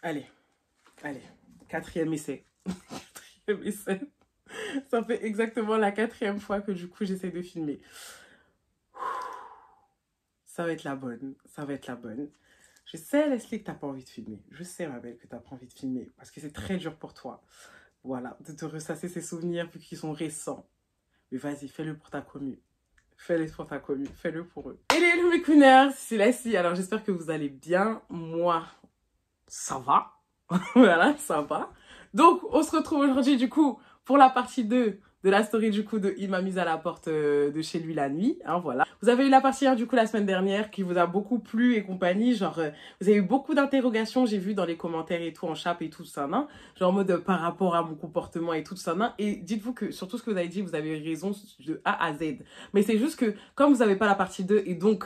Allez, allez, quatrième essai. Quatrième essai. Ça fait exactement la 4e fois que du coup j'essaie de filmer. Ça va être la bonne, ça va être la bonne. Je sais, Leslie, que t'as pas envie de filmer. Je sais, ma belle, que t'as pas envie de filmer. Parce que c'est très dur pour toi. Voilà, de te ressasser ces souvenirs vu qu'ils sont récents. Mais vas-y, fais-le pour ta commu. Fais-le pour ta commu, fais-le pour eux. Hello mes cooners, c'est Leslie. Alors j'espère que vous allez bien. Moi, ça va. Voilà, ça va. Donc, on se retrouve aujourd'hui du coup pour la partie 2 de la story du coup de Il m'a mise à la porte de chez lui la nuit, hein, voilà. Vous avez eu la partie 1 du coup la semaine dernière qui vous a beaucoup plu et compagnie, genre vous avez eu beaucoup d'interrogations, j'ai vu dans les commentaires et tout en chape et tout ça, hein, genre en mode par rapport à mon comportement et tout ça, hein, et dites-vous que sur tout ce que vous avez dit, vous avez eu raison de A à Z. Mais c'est juste que comme vous n'avez pas la partie 2 et donc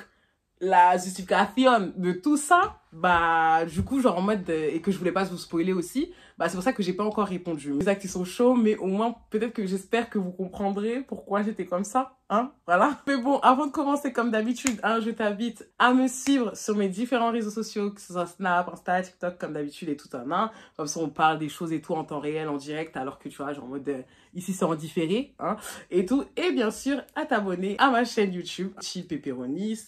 la justification de tout ça, bah du coup genre en mode et que je voulais pas vous spoiler aussi, bah c'est pour ça que j'ai pas encore répondu. Les actes ils sont chauds, mais au moins peut-être que j'espère que vous comprendrez pourquoi j'étais comme ça, hein, voilà. Mais bon, avant de commencer comme d'habitude, hein, je t'invite à me suivre sur mes différents réseaux sociaux, que ce soit Snap, Insta, TikTok comme d'habitude et tout un an. Comme ça on parle des choses et tout en temps réel, en direct, alors que tu vois genre en mode ici c'est en différé, hein, et tout. Et bien sûr à t'abonner à ma chaîne YouTube, Chill Pepperoni,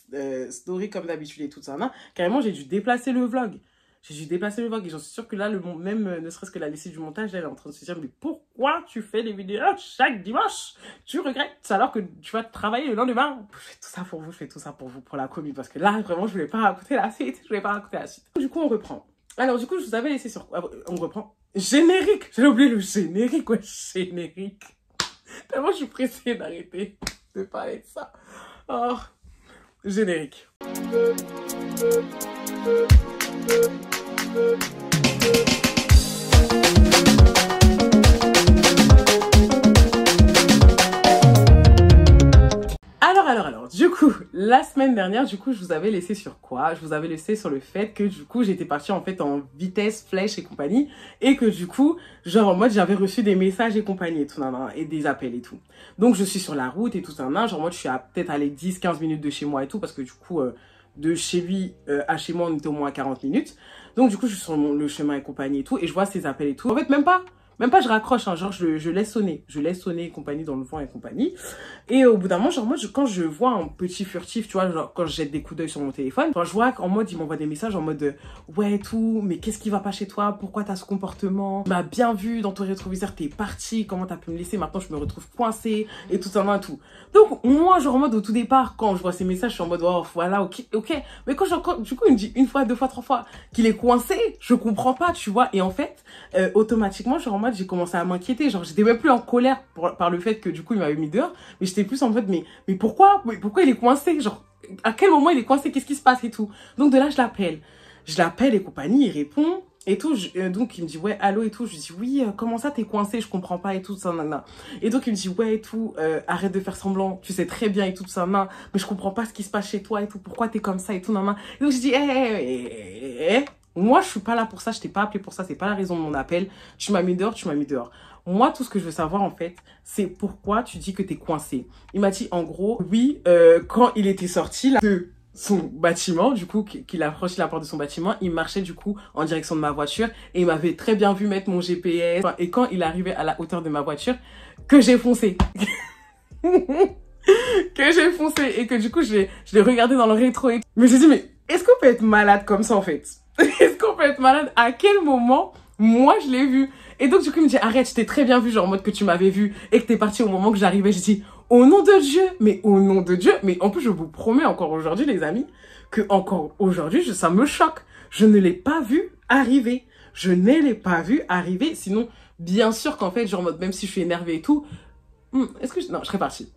story comme d'habitude et tout ça, hein. Carrément j'ai dû déplacer le vlog. J'ai dû déplacer le vlog et j'en suis sûre que là, même ne serait-ce que la lessive du montage, elle est en train de se dire mais pourquoi tu fais des vidéos chaque dimanche? Tu regrettes alors que tu vas travailler le lendemain. Je fais tout ça pour vous, je fais tout ça pour vous, pour la commu, parce que là, vraiment, je voulais pas raconter la suite. Je voulais pas raconter la suite. Du coup, on reprend. Alors, du coup, je vous avais laissé sur quoi? On reprend. Générique. J'avais oublié le générique, ouais, générique. Tellement je suis pressée d'arrêter de parler de ça. Oh, générique. Alors, du coup, la semaine dernière, du coup, je vous avais laissé sur quoi? Je vous avais laissé sur le fait que, du coup, j'étais partie, en fait, en vitesse, flèche et compagnie, et que, du coup, genre, en mode, j'avais reçu des messages et compagnie, et tout, et des appels et tout. Donc, je suis sur la route et tout, genre, en mode, je suis peut-être allée 10-15 minutes de chez moi et tout, parce que, du coup, de chez lui à chez moi, on était au moins à 40 minutes. Donc, du coup, je suis sur le chemin et compagnie et tout, et je vois ces appels et tout. En fait, même pas, je raccroche, hein, genre je laisse sonner et compagnie dans le vent et compagnie. Et au bout d'un moment, genre moi, quand je vois un petit furtif, tu vois, genre quand je jette des coups d'œil sur mon téléphone, enfin, je vois qu'en mode, il m'envoie des messages en mode ouais tout, mais qu'est-ce qui va pas chez toi? Pourquoi t'as ce comportement? Tu m'as bien vu dans ton rétroviseur, t'es parti, comment t'as pu me laisser? Maintenant, je me retrouve coincée et tout ça, et tout. Donc, moi, genre en mode, au tout départ, quand je vois ces messages, je suis en mode, oh, voilà, ok. Mais quand du coup, il me dit une fois, deux fois, trois fois qu'il est coincé, je comprends pas, tu vois. Et en fait, automatiquement, genre en mode, j'ai commencé à m'inquiéter. Genre, j'étais même plus en colère par le fait que du coup, il m'avait mis dehors. Mais j'étais plus en mode, mais pourquoi il est coincé? Genre, à quel moment il est coincé? Qu'est-ce qui se passe et tout? Donc, de là, je l'appelle et compagnie, il répond. Et tout, donc il me dit ouais allô et tout, je lui dis oui comment ça t'es coincé, je comprends pas et tout ça nana. Et donc il me dit ouais et tout, arrête de faire semblant, tu sais très bien et tout ça nana, mais je comprends pas ce qui se passe chez toi et tout, pourquoi t'es comme ça et tout nana. Et donc je dis moi je suis pas là pour ça, je t'ai pas appelé pour ça, c'est pas la raison de mon appel, tu m'as mis dehors, Moi, tout ce que je veux savoir, en fait, c'est pourquoi tu dis que t'es coincé. Il m'a dit, en gros, oui, quand il était sorti là, de son bâtiment, du coup, qu'il a franchi la porte de son bâtiment, il marchait, du coup, en direction de ma voiture, et il m'avait très bien vu mettre mon GPS. Et quand il arrivait à la hauteur de ma voiture, que j'ai foncé. Et que, du coup, je l'ai regardé dans le rétro. Et mais j'ai dit, mais est-ce qu'on peut être malade comme ça, en fait? Est-ce qu'on peut être malade? À quel moment, moi, je l'ai vu? Et donc, du coup, il me dit, arrête, je t'ai très bien vu, genre en mode que tu m'avais vu et que t'es parti au moment que j'arrivais. Je dis, au nom de Dieu, mais en plus, je vous promets encore aujourd'hui, les amis, que encore aujourd'hui, ça me choque. Je ne l'ai pas vu arriver. Sinon, bien sûr qu'en fait, genre en mode, même si je suis énervée et tout, est-ce que non, je serais partie.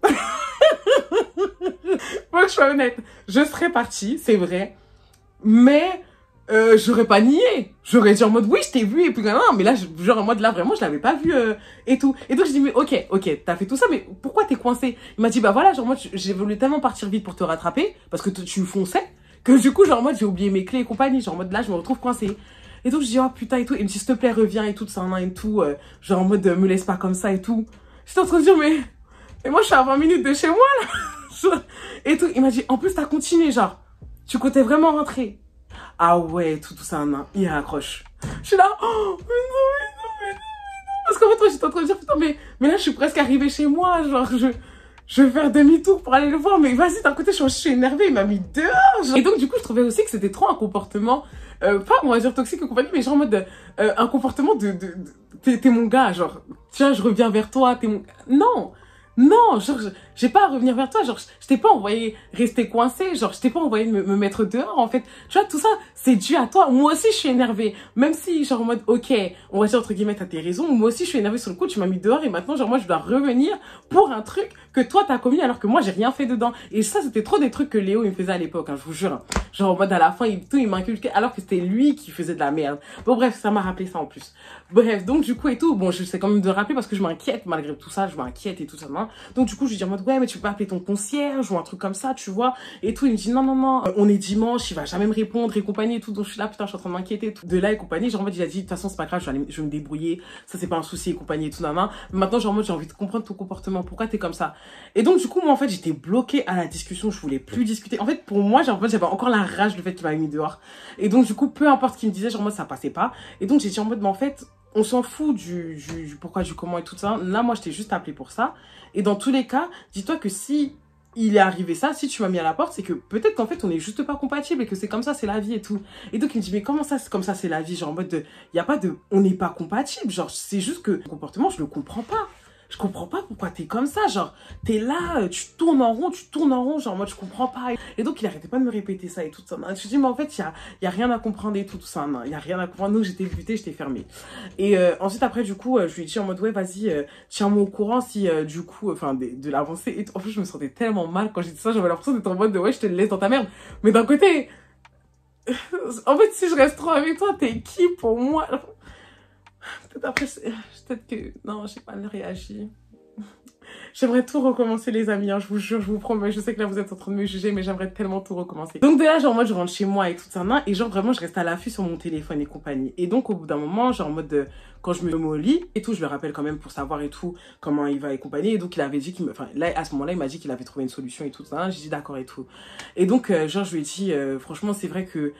Faut que je sois honnête. Je serais partie, c'est vrai. Mais j'aurais pas nié. J'aurais dit en mode oui je t'ai vu et puis non, mais là genre en mode là vraiment je l'avais pas vu et tout. Et donc je dis mais ok t'as fait tout ça mais pourquoi t'es coincé? Il m'a dit bah voilà genre moi j'ai voulu tellement partir vite pour te rattraper parce que tu fonçais que du coup genre en mode j'ai oublié mes clés et compagnie, genre en mode là je me retrouve coincée. Et donc je dis oh putain et tout, il me dit s'il te plaît reviens et tout ça et tout, genre en mode me laisse pas comme ça et tout. J'étais en train de dire mais moi je suis à 20 minutes de chez moi là. Et tout, il m'a dit en plus t'as continué genre tu comptais vraiment rentrer. Ah ouais, tout ça, il raccroche. Je suis là, oh, mais non. Parce qu'en fait, moi, j'étais en train de dire, putain, mais là, je suis presque arrivée chez moi, genre, je vais faire demi-tour pour aller le voir, mais vas-y, d'un côté, je suis énervée, il m'a mis dehors. Genre. Et donc, du coup, je trouvais aussi que c'était trop un comportement, pas, on va dire toxique ou compagnie, mais genre en mode, un comportement t'es mon gars, genre, tiens, je reviens vers toi, t'es mon... Non, genre, j'ai pas à revenir vers toi, genre, je t'ai pas envoyé rester coincé, genre, je t'ai pas envoyé me mettre dehors, en fait. Tu vois, tout ça, c'est dû à toi. Moi aussi, je suis énervée. Même si, genre, en mode, ok, on va dire, entre guillemets, t'as tes raisons, moi aussi, je suis énervée sur le coup, tu m'as mis dehors, et maintenant, genre, moi, je dois revenir pour un truc que toi, t'as commis, alors que moi, j'ai rien fait dedans. Et ça, c'était trop des trucs que Léo, il me faisait à l'époque, hein, je vous jure. Hein. Genre, en mode, à la fin, il m'inculquait, alors que c'était lui qui faisait de la merde. Bon, bref, ça m'a rappelé ça, en plus. Bref, donc, du coup, et tout, bon, je sais quand même de rappeler, parce que je m'inquiète, malgré tout ça, je m'inquiète et tout ça, hein. Donc, du coup, je lui dis en mode, ouais, mais tu peux appeler ton concierge ou un truc comme ça, tu vois. Et tout, il me dit, non, on est dimanche, il va jamais me répondre et compagnie et tout. Donc, je suis là, putain, je suis en train de m'inquiéter. De là et compagnie, genre, en mode, il a dit, de toute façon, c'est pas grave, je vais me débrouiller. Ça, c'est pas un souci et compagnie et tout, nan. Mais maintenant, genre, en mode, j'ai envie de comprendre ton comportement. Pourquoi t'es comme ça? Et donc, du coup, moi, en fait, j'étais bloquée à la discussion. Je voulais plus discuter. En fait, pour moi, genre, en fait, j'avais encore la rage du fait qu'il m'avait mis dehors. Et donc, du coup, peu importe ce qu'il me disait, genre, moi, ça passait pas. Et donc, j'ai dit en mode, mais en fait, on s'en fout du pourquoi, du comment et tout ça. Là, moi, je t'ai juste appelé pour ça. Et dans tous les cas, dis-toi que si il est arrivé ça, si tu m'as mis à la porte, c'est que peut-être qu'en fait, on n'est juste pas compatible et que c'est comme ça, c'est la vie et tout. Et donc, il me dit, mais comment ça, c'est comme ça, c'est la vie? Genre, en mode il n'y a pas de, on n'est pas compatible. Genre, c'est juste que ton comportement, je le comprends pas. Je comprends pas pourquoi t'es comme ça, genre, t'es là, tu tournes en rond, genre, moi, je comprends pas. Et donc, il arrêtait pas de me répéter ça et tout ça. Je me dis, mais en fait, y a rien à comprendre et tout ça, non, y a rien à comprendre. Donc, j'étais butée, j'étais fermée. Et ensuite, après, du coup, je lui ai dit en mode, ouais, vas-y, tiens-moi au courant si, du coup, enfin, de l'avancée et tout. En fait, je me sentais tellement mal quand j'ai dit ça, j'avais l'impression d'être en mode de, ouais, je te laisse dans ta merde. Mais d'un côté, en fait, si je reste trop avec toi, t'es qui pour moi? Peut-être après, peut-être que... Non, j'ai pas réagi. J'aimerais tout recommencer, les amis, hein, je vous jure, je vous promets. Je sais que là, vous êtes en train de me juger, mais j'aimerais tellement tout recommencer. Donc, de là, genre, moi, je rentre chez moi et tout ça, et genre, vraiment, je reste à l'affût sur mon téléphone et compagnie. Et donc, au bout d'un moment, genre, en mode, quand je me mets au lit et tout, je le rappelle quand même pour savoir et tout, comment il va et compagnie. Et donc, il avait dit qu'il me... Enfin, là, à ce moment-là, il m'a dit qu'il avait trouvé une solution et tout ça. J'ai dit d'accord et tout. Et donc, genre, je lui ai dit, franchement, c'est vrai que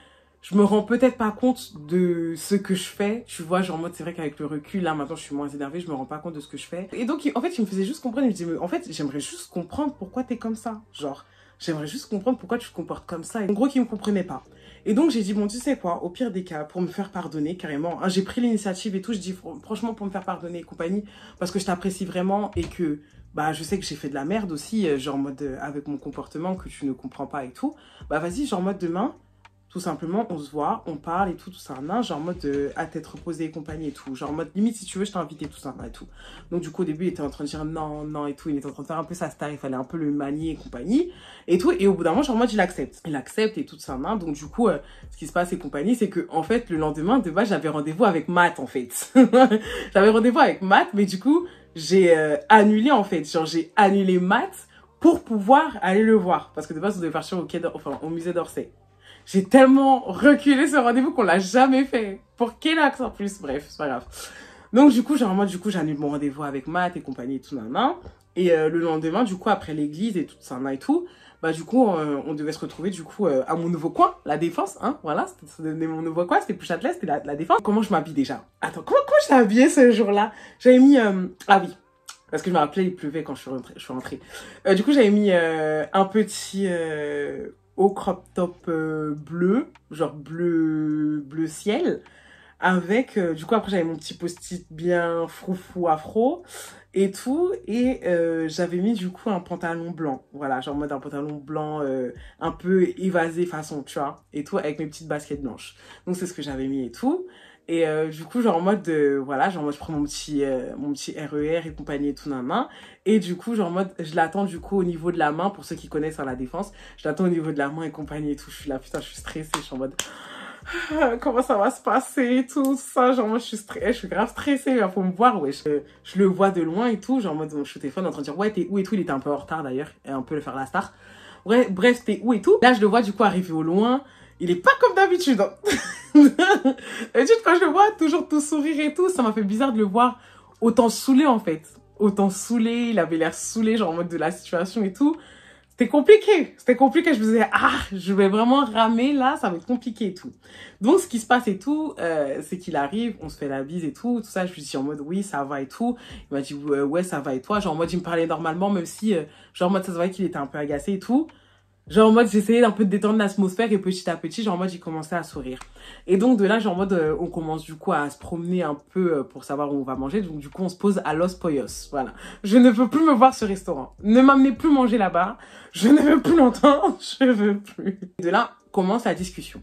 je me rends peut-être pas compte de ce que je fais, tu vois, genre en mode, c'est vrai qu'avec le recul, là, maintenant, je suis moins énervée, je me rends pas compte de ce que je fais. Et donc, en fait, il me faisait juste comprendre, il me disait, mais en fait, j'aimerais juste comprendre pourquoi t'es comme ça, genre, j'aimerais juste comprendre pourquoi tu te comportes comme ça. Et en gros, il me comprenait pas. Et donc, j'ai dit, bon, tu sais quoi, au pire des cas, pour me faire pardonner, carrément, hein, j'ai pris l'initiative et tout, je dis, franchement, pour me faire pardonner et compagnie, parce que je t'apprécie vraiment et que, bah, je sais que j'ai fait de la merde aussi, genre en mode, avec mon comportement que tu ne comprends pas et tout, bah, vas-y, genre en mode demain, tout simplement, on se voit, on parle et tout ça, genre en mode à tête reposée et compagnie et tout. Genre en mode, limite, si tu veux, je t'ai invité, tout ça, et tout. Donc du coup, au début, il était en train de dire non et tout. Il était en train de faire un peu sa star, il fallait un peu le manier et compagnie et tout. Et au bout d'un moment, genre en mode, il accepte. Il accepte et tout ça, donc du coup, ce qui se passe et compagnie, c'est que en fait, le lendemain, de base, j'avais rendez-vous avec Matt, en fait. J'avais rendez-vous avec Matt, mais du coup, j'ai annulé, en fait. Genre, j'ai annulé Matt pour pouvoir aller le voir. Parce que de base, on devait partir au musée d'Orsay. J'ai tellement reculé ce rendez-vous qu'on l'a jamais fait. Pour quel axe en plus? Bref, c'est pas grave. Donc du coup, genre moi, du coup, j'annule mon rendez-vous avec Matt et compagnie et tout, Et le lendemain, du coup, après l'église et tout ça, et tout, bah du coup, on devait se retrouver, du coup, à mon nouveau coin, la Défense, hein, voilà, c'était mon nouveau coin, c'était plus Châtelet, c'était la Défense. Comment je m'habille déjà? Attends, comment je t'ai habillée ce jour-là? J'avais mis, ah oui, parce que je me rappelais, il pleuvait quand je suis rentrée. Du coup, j'avais mis un petit... au crop top bleu, genre bleu ciel, avec, du coup, après, j'avais mon petit post-it bien froufou afro et tout, et j'avais mis, du coup, un pantalon blanc, voilà, genre en mode un pantalon blanc un peu évasé façon, tu vois, et tout, avec mes petites baskets blanches. Donc, c'est ce que j'avais mis et tout. Et du coup, genre en mode, voilà, genre moi je prends mon petit RER et compagnie et tout, et du coup, genre en mode, je l'attends du coup au niveau de la main, pour ceux qui connaissent à la Défense, je l'attends au niveau de la main et compagnie et tout, je suis là, putain, je suis stressée, je suis en mode, comment ça va se passer et tout ça, genre moi je suis grave stressée, faut me voir, ouais, je le vois de loin et tout, genre en mode, je suis au téléphone en train de dire, ouais, t'es où et tout, il était un peu en retard d'ailleurs, et un peu le faire la star, bref, t'es où et tout, là je le vois du coup arriver au loin, il est pas comme d'habitude, hein. D'habitude, quand je le vois, toujours tout sourire et tout, ça m'a fait bizarre de le voir autant saoulé en fait. Autant saoulé, il avait l'air saoulé, genre en mode de la situation et tout. C'était compliqué, je me disais, ah, je vais vraiment ramer là, ça va être compliqué et tout. Donc, ce qui se passe et tout, c'est qu'il arrive, on se fait la bise et tout ça, je lui dis en mode, oui, ça va et tout. Il m'a dit, ouais, ça va et toi, genre en mode, il me parlait normalement, même si, genre en mode, ça se voyait qu'il était un peu agacé et tout. Genre en mode, j'essayais un peu de détendre l'atmosphère et petit à petit, genre en mode, il commençait à sourire. Et donc de là, genre en mode, on commence du coup à se promener un peu pour savoir où on va manger. Donc du coup, on se pose à Los Pollos. Voilà. Je ne veux plus me voir ce restaurant. Ne m'amenez plus manger là-bas. Je ne veux plus l'entendre. Je veux plus. De là, commence la discussion.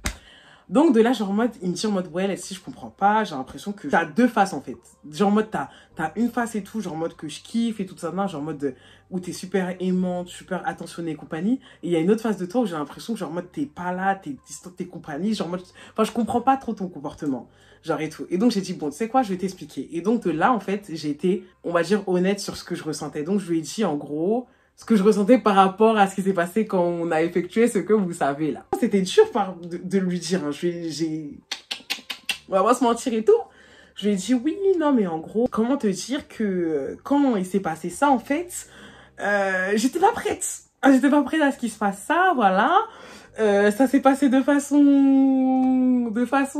Donc de là, genre en mode, il me dit en mode, ouais, si je comprends pas, j'ai l'impression que t'as deux faces en fait. Genre en mode, t'as une face et tout, genre en mode que je kiffe et tout ça, genre en mode où t'es super aimante, super attentionnée et compagnie. Et il y a une autre face de toi où j'ai l'impression que genre en mode, t'es pas là, t'es distante, t'es compagnie, genre en mode, enfin, je comprends pas trop ton comportement, genre et tout. Et donc j'ai dit, bon, tu sais quoi, je vais t'expliquer. Et donc de là, en fait, j'ai été, on va dire, honnête sur ce que je ressentais. Donc je lui ai dit, en gros, ce que je ressentais par rapport à ce qui s'est passé quand on a effectué ce que vous savez là. C'était dur de lui dire, hein. On va pas se mentir et tout. Je lui ai dit, oui, non, mais en gros, comment te dire que quand il s'est passé ça, en fait, j'étais pas prête. J'étais pas prête à ce qu'il se passe ça, voilà. Ça s'est passé de façon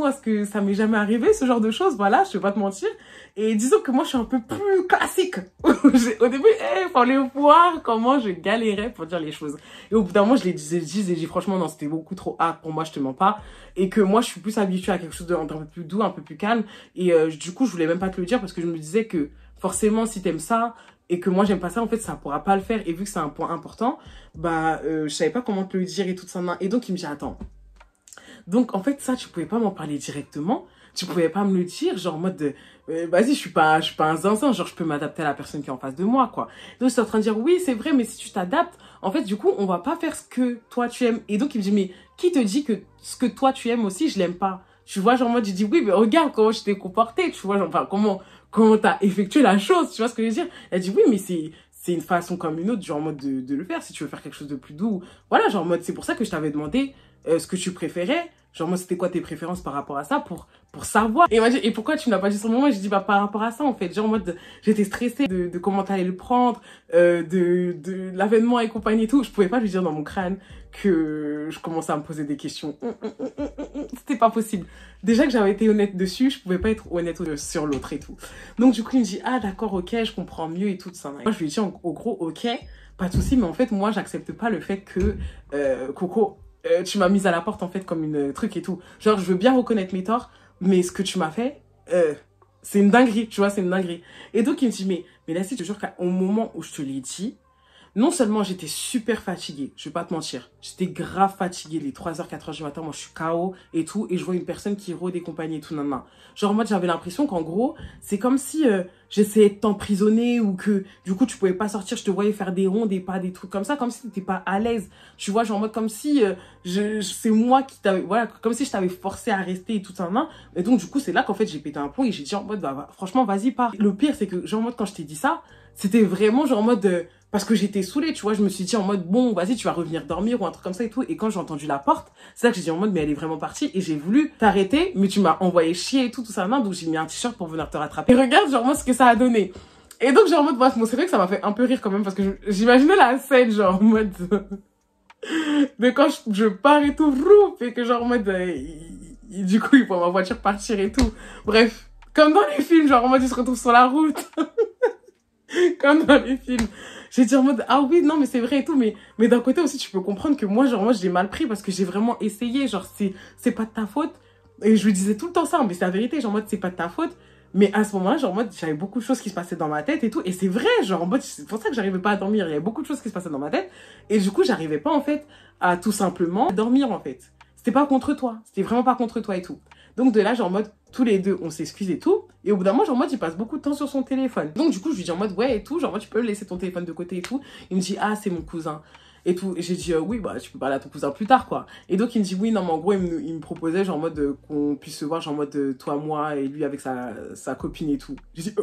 à ce que ça m'est jamais arrivé, ce genre de choses, voilà, je vais pas te mentir. Et disons que moi, je suis un peu plus classique. Au début, il fallait voir comment je galérais pour dire les choses. Et au bout d'un moment, je l'ai dit, franchement, non, c'était beaucoup trop hard pour moi, je te mens pas. Et que moi, je suis plus habituée à quelque chose d'un peu plus doux, un peu plus calme. Et du coup, je voulais même pas te le dire parce que je me disais que forcément, si t'aimes ça, et que moi j'aime pas ça, en fait ça pourra pas le faire, et vu que c'est un point important, bah je savais pas comment te le dire et tout ça. Et donc il me dit, attends, donc en fait ça tu pouvais pas m'en parler directement, tu pouvais pas me le dire genre en mode de vas-y, je suis pas un zinzin, genre je peux m'adapter à la personne qui est en face de moi, quoi. Donc je suis en train de dire, oui c'est vrai, mais si tu t'adaptes, en fait du coup on va pas faire ce que toi tu aimes. Et donc il me dit, mais qui te dit que ce que toi tu aimes aussi je l'aime pas? Tu vois, genre en mode, je dis, oui mais regarde comment je t'ai comporté, tu vois, genre, enfin comment t'as effectué la chose, tu vois ce que je veux dire? Elle dit, oui, mais c'est une façon comme une autre, genre en mode de le faire, si tu veux faire quelque chose de plus doux. Voilà, genre en mode, c'est pour ça que je t'avais demandé ce que tu préférais. Genre moi, c'était quoi tes préférences par rapport à ça pour savoir. Et elle m'a dit, et pourquoi tu me l'as pas dit sur le moment? J'ai dit, bah par rapport à ça, en fait. Genre en mode, j'étais stressée de comment t'allais le prendre, de l'avènement et compagnie et tout. Je pouvais pas lui dire dans mon crâne que je commençais à me poser des questions. C'était pas possible. Déjà que j'avais été honnête dessus, je pouvais pas être honnête sur l'autre et tout. Donc du coup, il me dit, ah d'accord, ok, je comprends mieux et tout ça. Moi, je lui ai dit, au gros, ok, pas de souci, mais en fait, moi, j'accepte pas le fait que Coco, tu m'as mise à la porte en fait comme une truc et tout. Genre, je veux bien reconnaître mes torts, mais ce que tu m'as fait, c'est une dinguerie, tu vois, c'est une dinguerie. Et donc, il me dit, mais là, si, je te jure qu'au moment où je te l'ai dit, non seulement j'étais super fatiguée, je vais pas te mentir, j'étais grave fatiguée, les 3h, 4h du matin, moi je suis KO et tout, et je vois une personne qui rôde et compagnie et tout, nan, nan. Genre moi j'avais l'impression qu'en gros, c'est comme si j'essayais de t'emprisonner ou que du coup tu pouvais pas sortir, je te voyais faire des ronds, des pas, des trucs comme ça, comme si t'étais pas à l'aise, tu vois, genre en mode comme si c'est moi qui t'avais, voilà, comme si je t'avais forcé à rester et tout ça, nan. Et donc du coup c'est là qu'en fait j'ai pété un plomb et j'ai dit en mode, bah franchement vas-y pars. Le pire c'est que genre en mode quand je t'ai dit ça, c'était vraiment genre en mode... parce que j'étais saoulée, tu vois, je me suis dit en mode, bon, vas-y, tu vas revenir dormir ou un truc comme ça et tout. Et quand j'ai entendu la porte, c'est là que j'ai dit en mode, mais elle est vraiment partie. Et j'ai voulu t'arrêter, mais tu m'as envoyé chier et tout ça. Donc j'ai mis un t-shirt pour venir te rattraper. Et regarde, genre, moi, ce que ça a donné. Et donc, genre, en mode, bref, bon, c'est vrai que ça m'a fait un peu rire quand même, parce que j'imaginais la scène, genre, en mode... de quand je pars et tout, et que genre, en mode... du coup, il voit ma voiture partir et tout. Bref, comme dans les films, genre, en mode, il se retrouve sur la route. Comme dans les films. J'ai dit en mode, ah oui, non, mais c'est vrai et tout, mais d'un côté aussi, tu peux comprendre que moi, genre, moi, je l'ai mal pris parce que j'ai vraiment essayé, genre, c'est pas de ta faute. Et je lui disais tout le temps ça, mais c'est la vérité, genre, en mode, c'est pas de ta faute. Mais à ce moment-là, genre, en mode, j'avais beaucoup de choses qui se passaient dans ma tête et tout. Et c'est vrai, genre, en mode, c'est pour ça que j'arrivais pas à dormir. Il y avait beaucoup de choses qui se passaient dans ma tête. Et du coup, j'arrivais pas, en fait, à tout simplement dormir, en fait. C'était pas contre toi. C'était vraiment pas contre toi et tout. Donc, de là, genre, en mode, tous les deux, on s'excuse et tout. Et au bout d'un moment, genre, en mode, il passe beaucoup de temps sur son téléphone. Donc, du coup, je lui dis en mode, ouais, et tout. Genre, moi, tu peux laisser ton téléphone de côté et tout. Il me dit, ah, c'est mon cousin. Et tout. Et j'ai dit, oui, bah, tu peux parler à ton cousin plus tard, quoi. Et donc, il me dit, oui, non, mais en gros, il me proposait, genre, en mode, qu'on puisse se voir, genre, en mode, toi, moi, et lui avec sa copine et tout. J'ai dit,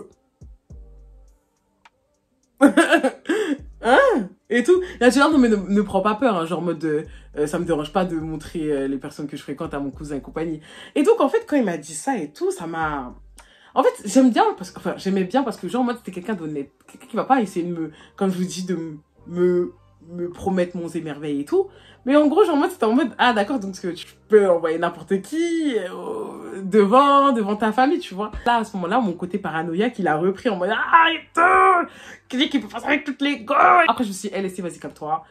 hein? Et tout. Là, tu vois, non, mais ne prends pas peur, hein, genre, en mode, ça me dérange pas de montrer les personnes que je fréquente à mon cousin et compagnie. Et donc, en fait, quand il m'a dit ça et tout, ça m'a... En fait, j'aime bien, j'aimais bien parce que, genre, moi, c'était quelqu'un d'honnête. Quelqu'un qui va pas essayer de me, comme je vous dis, de me promettre monts et merveilles et tout. Mais en gros, genre, moi, c'était en mode, ah d'accord, donc tu peux envoyer n'importe qui devant ta famille, tu vois. Là, à ce moment-là, mon côté paranoïaque, il a repris en mode, arrête, qui dit qu'il peut faire ça avec toutes les gars. Après, je me suis dit, laissez, vas-y, comme toi.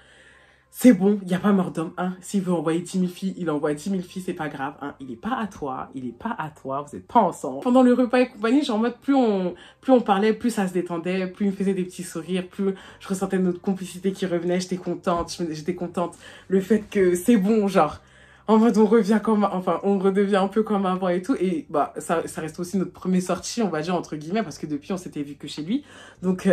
C'est bon, il n'y a pas mort d'homme, hein. S'il veut envoyer 10 000 filles, il envoie 10 000 filles, c'est pas grave, hein. Il est pas à toi, vous êtes pas ensemble. Pendant le repas et compagnie, genre en mode, plus on parlait, plus ça se détendait, plus il me faisait des petits sourires, plus je ressentais notre complicité qui revenait, j'étais contente. Le fait que c'est bon, genre, en mode on redevient un peu comme avant et tout. Et bah, ça reste aussi notre première sortie, on va dire, entre guillemets, parce que depuis, on s'était vu que chez lui. Donc,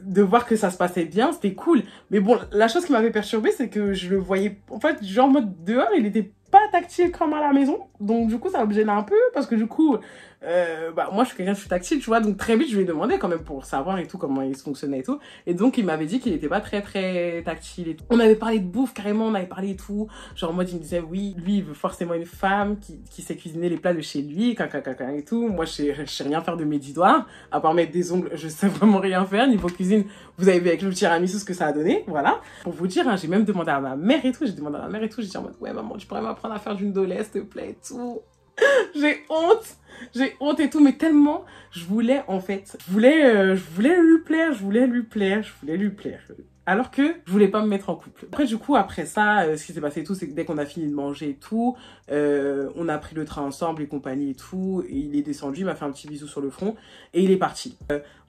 de voir que ça se passait bien, c'était cool. Mais bon, la chose qui m'avait perturbée, c'est que je le voyais, en fait, genre en mode dehors, il était pas tactile comme à la maison. Donc, du coup, ça me gênait un peu, parce que du coup, moi, je suis tactile, tu vois. Donc, très vite, je lui ai demandé quand même pour savoir et tout, comment il fonctionnait et tout. Et donc, il m'avait dit qu'il était pas très, très tactile et tout. On avait parlé de bouffe, carrément, on avait parlé et tout. Genre, en mode, il me disait, oui, lui, il veut forcément une femme qui sait cuisiner les plats de chez lui, et tout. Moi, je sais rien faire de mes 10 doigts. À part mettre des ongles, je sais vraiment rien faire. Niveau cuisine, vous avez vu avec le tiramisu ce que ça a donné, voilà. Pour vous dire, hein, j'ai même demandé à ma mère et tout. J'ai dit en mode, ouais, maman, tu pourrais m'apprendre à faire du ndolé, s'il te plaît, et tout. J'ai honte et tout, mais tellement je voulais lui plaire. Alors que je voulais pas me mettre en couple. Après, du coup, après ça, ce qui s'est passé et tout, c'est que dès qu'on a fini de manger et tout, on a pris le train ensemble et compagnie et tout, et il est descendu, il m'a fait un petit bisou sur le front, et il est parti.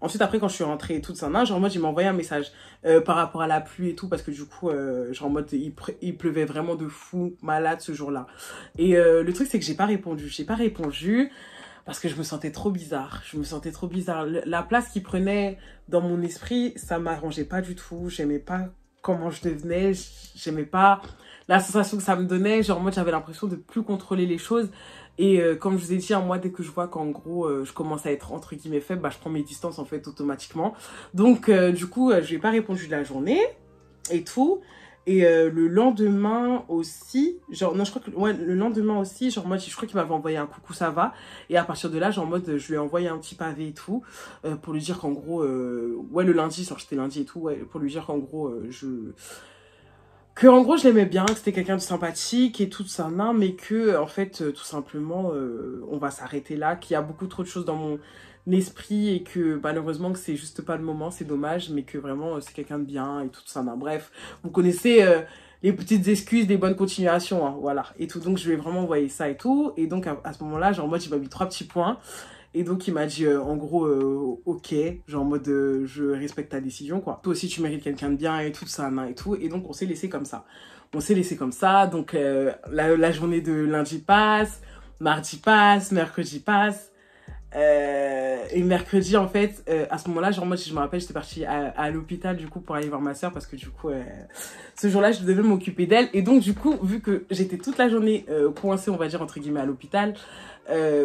Ensuite, après, quand je suis rentrée et tout de ça, genre en mode, il m'a envoyé un message par rapport à la pluie et tout, parce que du coup, genre en mode, il pleuvait vraiment de fou, malade ce jour-là. Et le truc, c'est que j'ai pas répondu. Parce que je me sentais trop bizarre. La place qu'il prenait dans mon esprit, ça m'arrangeait pas du tout. J'aimais pas comment je devenais. J'aimais pas la sensation que ça me donnait. Genre, moi, j'avais l'impression de plus contrôler les choses. Et comme je vous ai dit, moi, dès que je vois qu'en gros, je commence à être entre guillemets faible, bah, je prends mes distances, en fait, automatiquement. Donc, du coup, je lui ai pas répondu de la journée et tout. Et le lendemain aussi, genre, non, je crois que, ouais, le lendemain aussi, genre, moi, je crois qu'il m'avait envoyé un coucou, ça va. Et à partir de là, genre, en mode, je lui ai envoyé un petit pavé et tout, pour lui dire qu'en gros, ouais, le lundi, genre, j'étais lundi et tout, ouais, pour lui dire qu'en gros, en gros, je l'aimais bien, que c'était quelqu'un de sympathique et tout ça, non, mais que, en fait, tout simplement, on va s'arrêter là, qu'il y a beaucoup trop de choses dans mon esprit et que malheureusement que c'est juste pas le moment, c'est dommage, mais que vraiment c'est quelqu'un de bien et tout ça, non, bref, vous connaissez les petites excuses, les bonnes continuations, hein, voilà, et tout, donc je lui ai vraiment envoyé ça et tout, et donc à ce moment-là, genre, moi, il m'a mis 3 petits points. Et donc, il m'a dit, en gros, ok, genre en mode, je respecte ta décision, quoi. Toi aussi, tu mérites quelqu'un de bien et tout ça, et tout. Et donc, on s'est laissé comme ça. Donc, la journée de lundi passe, mardi passe, mercredi passe. Et mercredi, en fait, à ce moment-là, genre moi, si je me rappelle, j'étais partie à l'hôpital, du coup, pour aller voir ma soeur, parce que du coup, ce jour-là, je devais m'occuper d'elle. Et donc, du coup, vu que j'étais toute la journée coincée, on va dire, entre guillemets, à l'hôpital,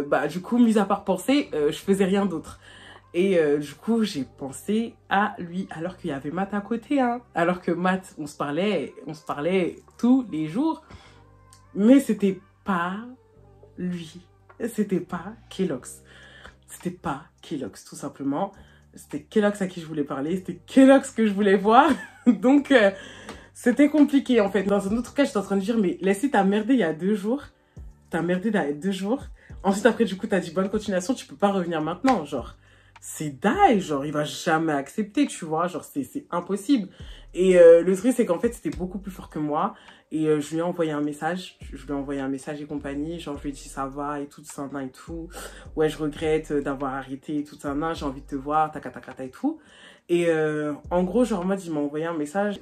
bah, du coup, mis à part penser, je faisais rien d'autre. Et du coup, j'ai pensé à lui, alors qu'il y avait Matt à côté, hein. Alors que Matt, on se parlait tous les jours. Mais c'était pas lui. C'était pas Kellogg's. C'était pas Kellogg's, tout simplement. C'était Kellogg's à qui je voulais parler. C'était Kellogg's que je voulais voir. Donc, c'était compliqué, en fait. Dans un autre cas, j'étais en train de dire, mais laissez, t'as merdé il y a 2 jours. T'as merdé il y a 2 jours. Ensuite, après, du coup, t'as dit bonne continuation. Tu peux pas revenir maintenant, genre. C'est die, genre, il va jamais accepter, tu vois. Genre, c'est impossible. Et le truc, c'est qu'en fait, c'était beaucoup plus fort que moi. Et je lui ai envoyé un message. Et compagnie. Genre, je lui ai dit ça va et tout ça et tout. Ouais, je regrette d'avoir arrêté et tout ça. J'ai envie de te voir, ta et tout. Et en gros, genre, en mode, il m'a envoyé un message.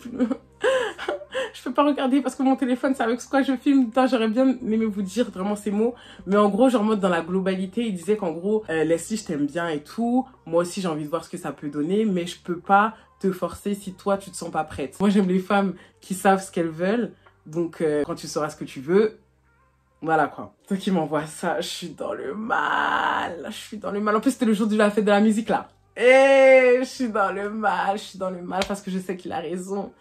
Je peux pas regarder parce que mon téléphone, c'est avec quoi je filme. J'aurais bien aimé vous dire vraiment ces mots. Mais en gros, genre, en mode, dans la globalité, il disait qu'en gros, Leslie, je t'aime bien et tout. Moi aussi, j'ai envie de voir ce que ça peut donner. Mais je peux pas te forcer si toi, tu te sens pas prête. Moi, j'aime les femmes qui savent ce qu'elles veulent. Donc, quand tu sauras ce que tu veux, voilà quoi. Donc, il m'envoie ça. Je suis dans le mal. En plus, c'était le jour de la fête de la musique, là. Et je suis dans le mal parce que je sais qu'il a raison.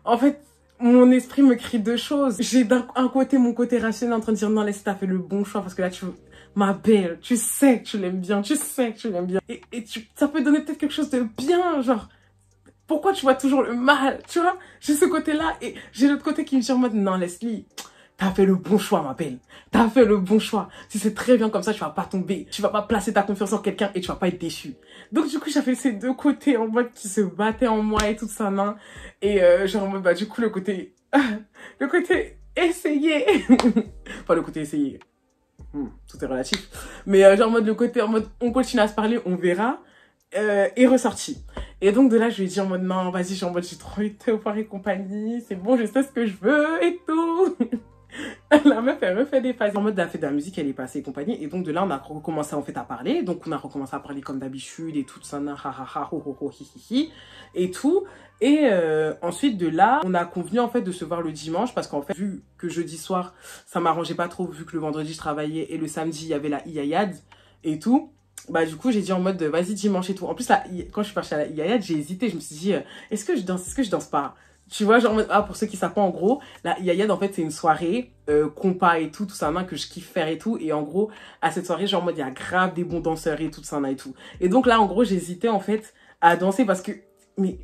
En fait, mon esprit me crie 2 choses. J'ai d'un côté mon côté rationnel en train de dire non, laisse, t'as fait le bon choix parce que là, ma belle, tu sais que tu l'aimes bien, Et ça peut donner peut-être quelque chose de bien, genre, Pourquoi tu vois toujours le mal, tu vois? J'ai ce côté-là et j'ai l'autre côté qui me dit en mode, non, Leslie, t'as fait le bon choix, ma belle. T'as fait le bon choix. Si c'est très bien comme ça, tu vas pas tomber. Tu vas pas placer ta confiance en quelqu'un et tu vas pas être déçu. Donc, du coup, j'avais ces deux côtés en mode qui se battaient en moi et tout ça, non? Et genre en mode, bah, du coup, le côté essayer. Enfin, le côté essayer. Tout est relatif. Mais genre en mode, le côté en mode, on continue à se parler, on verra. Est ressorti. Et donc de là, je lui ai dit en mode, non, vas-y, j'ai trop envie de te voir et compagnie. C'est bon, je sais ce que je veux et tout. La meuf, elle refait des phases. En mode, la fête de la musique, elle est passée et compagnie. Et donc, de là, on a recommencé en fait à parler. Donc, on a recommencé à parler comme d'habitude et tout ça, ha ha ha, ho ho ho, hi hi hi, et tout. Et ensuite, de là, on a convenu en fait de se voir le dimanche parce qu'en fait, vu que jeudi soir, ça m'arrangeait pas trop, vu que le vendredi, je travaillais et le samedi, il y avait la Iayad et tout. Bah, du coup, j'ai dit en mode, vas-y, dimanche et tout. En plus, là, quand je suis partie à la Iayad, j'ai hésité. Je me suis dit, est-ce que je danse pas? Tu vois, genre, ah, pour ceux qui savent pas, en gros, la Yayad, en fait, c'est une soirée compas et tout ça, que je kiffe faire et tout. Et en gros, à cette soirée, genre, en mode, il y a grave des bons danseurs et tout ça, et tout. Et donc là, en gros, j'hésitais, en fait, à danser parce que... Mais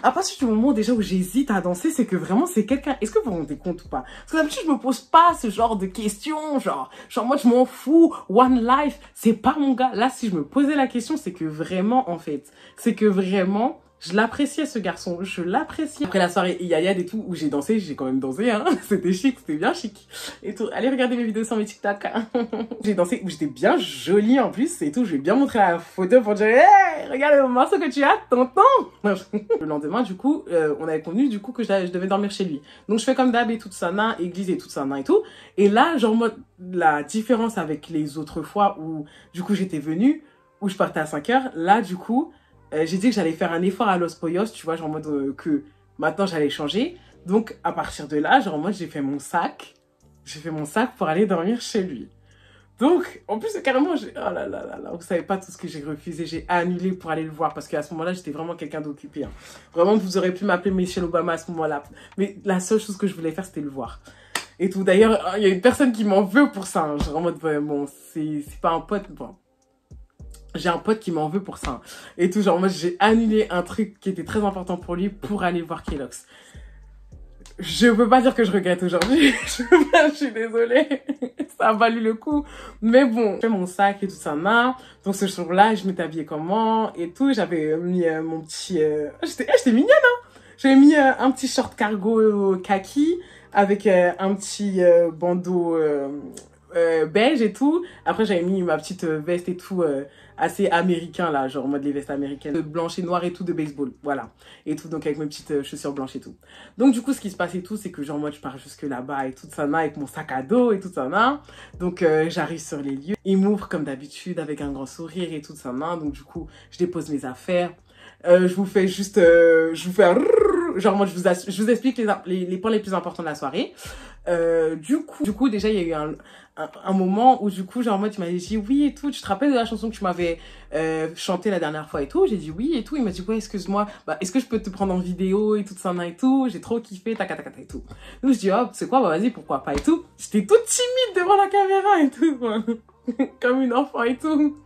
à partir du moment déjà où j'hésite à danser, c'est que vraiment, c'est quelqu'un... Est-ce que vous vous rendez compte ou pas? Parce que d'habitude, je me pose pas ce genre de questions, genre moi, je m'en fous, one life, c'est pas mon gars. Là, si je me posais la question, c'est que vraiment, en fait, c'est que vraiment... Je l'appréciais, ce garçon. Je l'appréciais. Après la soirée Yayad et tout, où j'ai dansé, j'ai quand même dansé, hein. C'était chic, c'était bien chic. Et tout. Allez regarder mes vidéos sur mes TikTok. J'ai dansé où j'étais bien jolie en plus et tout. Je vais bien montrer la photo pour dire, hey, regarde le morceau que tu as, tonton. Le lendemain, du coup, on avait convenu, du coup, que je devais dormir chez lui. Donc, je fais comme d'hab et tout ça, église et tout ça, et tout. Et là, genre, moi, la différence avec les autres fois où, du coup, j'étais venue, où je partais à 5 h, là, du coup, j'ai dit que j'allais faire un effort à Los Poyos, tu vois, genre en mode que maintenant j'allais changer. Donc à partir de là, genre en mode j'ai fait mon sac. J'ai fait mon sac pour aller dormir chez lui. Donc, en plus, carrément, oh là là là là, vous savez pas tout ce que j'ai refusé. J'ai annulé pour aller le voir parce qu'à ce moment-là, j'étais vraiment quelqu'un d'occupé. Hein. Vraiment, vous aurez pu m'appeler Michelle Obama à ce moment-là. Mais la seule chose que je voulais faire, c'était le voir. Et tout. D'ailleurs, il y a une personne qui m'en veut pour ça. Hein. Genre en mode, bon, c'est pas un pote, bon. J'ai un pote qui m'en veut pour ça. Et tout, genre, moi, j'ai annulé un truc qui était très important pour lui pour aller voir Kelox. Je peux pas dire que je regrette aujourd'hui. Je suis désolée. Ça a valu le coup. Mais bon, j'ai fait mon sac et tout ça, Donc, ce jour-là, je m'étais habillée comment et tout. J'avais mis mon petit... J'étais mignonne, hein. J'avais mis un petit short cargo kaki avec un petit bandeau beige et tout. Après, j'avais mis ma petite veste et tout... assez américain là, genre en mode les vestes américaines, blanches et noires et tout de baseball, voilà. Et tout, donc avec mes petites chaussures blanches et tout. Donc du coup, ce qui se passe et tout, c'est que genre moi je pars jusque là-bas et tout ça, avec mon sac à dos et tout ça, Donc j'arrive sur les lieux, il m'ouvre comme d'habitude avec un grand sourire et tout ça, donc du coup, je dépose mes affaires. Je vous fais juste, je vous fais genre moi je vous explique les points les plus importants de la soirée. Du coup déjà il y a eu un moment où du coup genre moi tu m'as dit oui et tout, tu te rappelles de la chanson que tu m'avais chantée la dernière fois et tout, j'ai dit oui et tout, il m'a dit ouais excuse-moi, bah est-ce que je peux te prendre en vidéo et tout ça et tout, j'ai trop kiffé tac et tout. Donc je dis oh c'est quoi, bah vas-y pourquoi pas et tout. J'étais toute timide devant la caméra et tout comme une enfant et tout.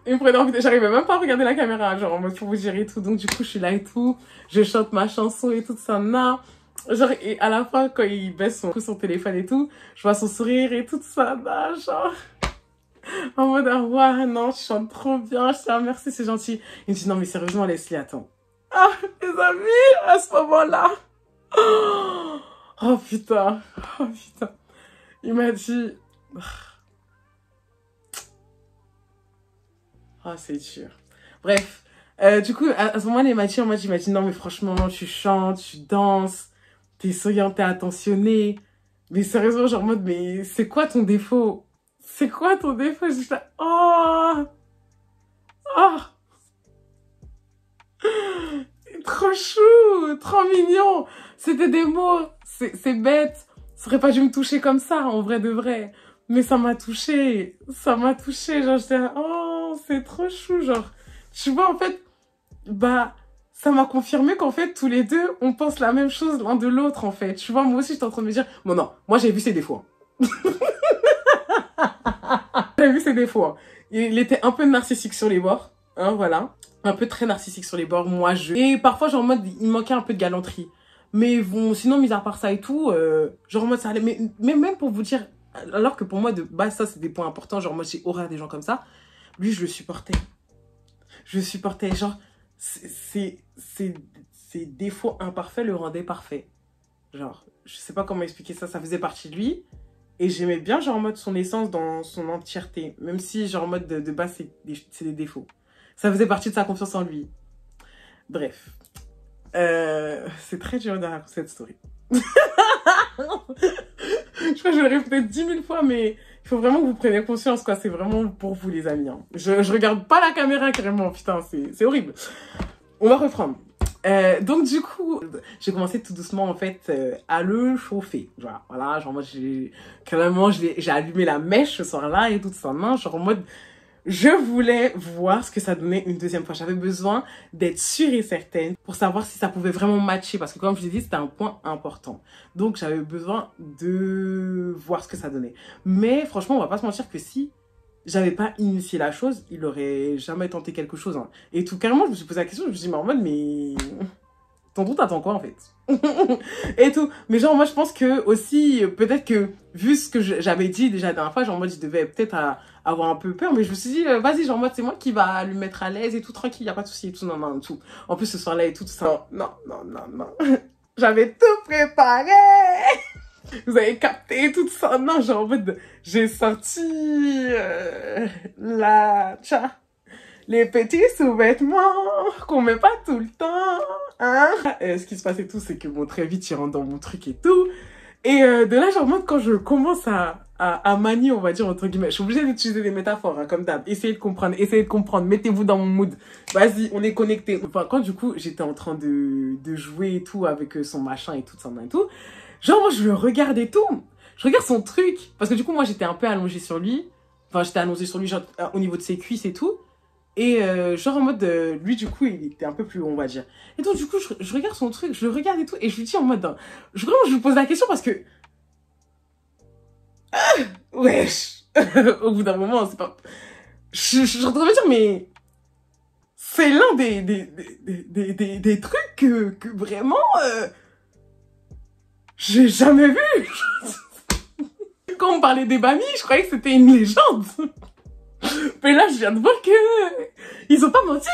Il me prenait en vidéo, j'arrivais même pas à regarder la caméra, genre en mode pour vous dire et tout. Donc du coup je suis là et tout, je chante ma chanson et tout ça, genre, et à la fin, quand il baisse son téléphone et tout, je vois son sourire et tout ça, genre, en mode, au revoir, non, tu chantes trop bien, je te remercie, c'est gentil. Il me dit, non, mais sérieusement, Leslie, attends. Ah, les amis, à ce moment-là. Oh, putain. Oh, putain. Il m'a dit, oh, c'est dur. Bref. Du coup, à ce moment-là, il m'a dit, non, mais franchement, tu chantes, tu danses. T'es souriante, t'es attentionnée. Mais sérieusement, genre en mode, mais c'est quoi ton défaut? C'est quoi ton défaut? Je dis, oh! Oh! Trop chou! Trop mignon! C'était des mots. C'est bête. Ça aurait pas dû me toucher comme ça, en vrai de vrai. Mais ça m'a touché. Ça m'a touché. Genre, j'étais, oh, c'est trop chou, genre. Tu vois, en fait, bah... ça m'a confirmé qu'en fait, tous les deux, on pense la même chose l'un de l'autre, en fait. Tu vois, moi aussi, j'étais en train de me dire, bon, non, moi, j'ai vu ses défauts. J'ai vu ses défauts. Il était un peu narcissique sur les bords. hein, voilà. Un peu très narcissique sur les bords, moi je... Et parfois, genre en mode, il manquait un peu de galanterie. Mais bon, sinon, mis à part ça et tout, genre en mode, ça allait. Mais même pour vous dire, alors que pour moi, de base, ça, c'est des points importants. Genre, moi, j'ai horreur des gens comme ça. Lui, je le supportais. Je le supportais. Genre, ses défauts imparfaits le rendaient parfait. Genre, je sais pas comment expliquer ça. Ça faisait partie de lui. Et j'aimais bien, genre, en mode, son essence dans son entièreté. Même si, genre, en mode, de base, c'est des défauts. Ça faisait partie de sa confiance en lui. Bref. C'est très dur de raconter cette story. Je crois que je le répète 10 000 fois, mais il faut vraiment que vous preniez conscience, quoi. C'est vraiment pour vous, les amis. Hein. Je regarde pas la caméra, carrément. Putain, c'est horrible. On va reprendre. Donc, du coup, j'ai commencé tout doucement, en fait, à le chauffer. Voilà, genre, moi, carrément, j'ai allumé la mèche ce soir-là et tout ça. Non, genre, en mode... Je voulais voir ce que ça donnait une deuxième fois. J'avais besoin d'être sûre et certaine pour savoir si ça pouvait vraiment matcher. Parce que comme je l'ai dit, c'était un point important. Donc, j'avais besoin de voir ce que ça donnait. Mais franchement, on va pas se mentir que si j'avais pas initié la chose, il aurait jamais tenté quelque chose. Hein. Et tout, carrément, je me suis posé la question. Je me suis dit, mais en mode, mais... T'attends quoi, en fait? Et tout. Mais genre, moi, je pense que aussi, peut-être que, vu ce que j'avais dit déjà la dernière fois, genre, moi, je devais peut-être avoir un peu peur, mais je me suis dit, vas-y, genre, moi, c'est moi qui va lui mettre à l'aise et tout, tranquille, y a pas de souci et tout, non, tout. En plus, ce soir-là et tout ça. Non. J'avais tout préparé. Vous avez capté tout ça. Non, genre, en mode, j'ai sorti, les petits sous-vêtements qu'on met pas tout le temps, hein. Ce qui se passe et tout, c'est que bon, très vite, il rentre dans mon truc et tout. Et de là, genre, moi, quand je commence à manier, on va dire, entre guillemets, je suis obligée d'utiliser des métaphores, hein, comme d'hab. Essayez de comprendre, mettez-vous dans mon mood. Vas-y, on est connectés. Enfin, quand du coup, j'étais en train de jouer et tout avec son machin et tout, ça et tout, genre, moi, je le regarde et tout. Je regarde son truc. Parce que du coup, moi, j'étais un peu allongée sur lui. Enfin, j'étais allongée sur lui, genre, au niveau de ses cuisses et tout. Et genre en mode, lui du coup il était un peu plus haut on va dire. Et donc du coup je regarde son truc, je le regarde et tout, et je lui dis en mode, je lui pose la question parce que, wesh, au bout d'un moment c'est pas, je suis en train de me dire mais, c'est l'un des trucs que vraiment, j'ai jamais vu. Quand on parlait des Bami, je croyais que c'était une légende. Mais là, je viens de voir que ils ont pas menti.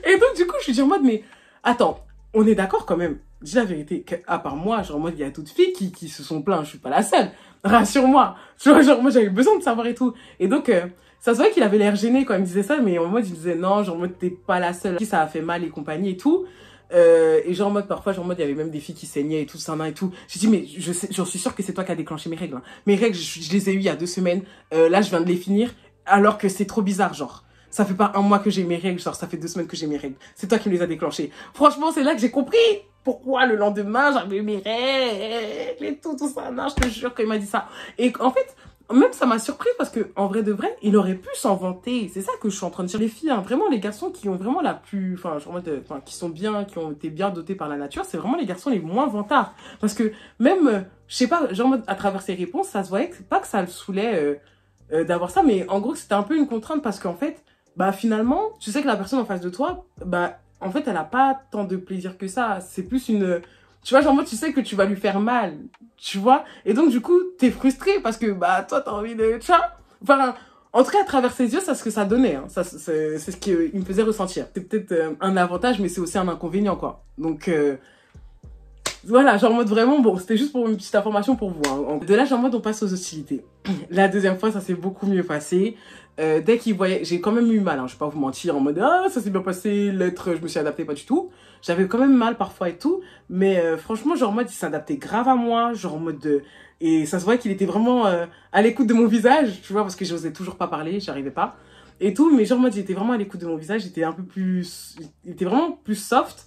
Et donc, du coup, je suis dit en mode, mais attends, on est d'accord quand même. Dis la vérité, à part moi, genre en mode, il y a d'autres filles qui se sont plaintes, je suis pas la seule. Rassure-moi. Tu vois, genre, moi, j'avais besoin de savoir et tout. Et donc, ça se voit qu'il avait l'air gêné quand il me disait ça, mais en mode, il disait non, genre en mode, t'es pas la seule. Qui ça a fait mal et compagnie et tout. Et genre en mode, parfois, genre en mode, il y avait même des filles qui saignaient et tout, ça et tout. J'ai dit, mais j'en suis sûre que c'est toi qui as déclenché mes règles. Hein. Mes règles, je les ai eues il y a 2 semaines. Là, je viens de les finir. Alors que c'est trop bizarre, genre. Ça fait pas 1 mois que j'ai mes règles, genre ça fait 2 semaines que j'ai mes règles. C'est toi qui me les as déclenchées. Franchement, c'est là que j'ai compris pourquoi le lendemain, j'avais mes règles et tout ça. Non, je te jure qu'il m'a dit ça. Et en fait, même ça m'a surpris parce que en vrai de vrai, il aurait pu s'en vanter. C'est ça que je suis en train de dire. Les filles, hein, vraiment les garçons qui ont vraiment la plus, enfin, qui sont bien, qui ont été bien dotés par la nature, c'est vraiment les garçons les moins vantards. Parce que même, je sais pas, genre à travers ses réponses, ça se voyait que pas que ça le saoulait d'avoir ça, mais en gros c'était un peu une contrainte parce qu'en fait, bah finalement, tu sais que la personne en face de toi, bah en fait elle a pas tant de plaisir que ça. C'est plus une, tu vois, genre moi tu sais que tu vas lui faire mal, tu vois, et donc du coup t'es frustré parce que bah toi t'as envie de, tu vois, enfin en tout cas à travers ses yeux, c'est ce que ça donnait, hein. Ça c'est ce qu'il me faisait ressentir. C'est peut-être un avantage, mais c'est aussi un inconvénient quoi. Donc voilà, genre en mode vraiment, bon, c'était juste pour une petite information pour vous. Hein. De là, genre en mode, on passe aux hostilités. La deuxième fois, ça s'est beaucoup mieux passé. Dès qu'il voyait, j'ai quand même eu mal, hein, je vais pas vous mentir, en mode, ah, ça s'est bien passé, l'être, je me suis adaptée, pas du tout. J'avais quand même mal parfois et tout, mais franchement, genre en mode, il s'adaptait grave à moi, genre en mode, et ça se voit qu'il était vraiment à l'écoute de mon visage, tu vois, parce que j'osais toujours pas parler, j'arrivais pas, et tout, mais genre en mode, il était vraiment à l'écoute de mon visage, il était un peu plus, il était vraiment plus soft.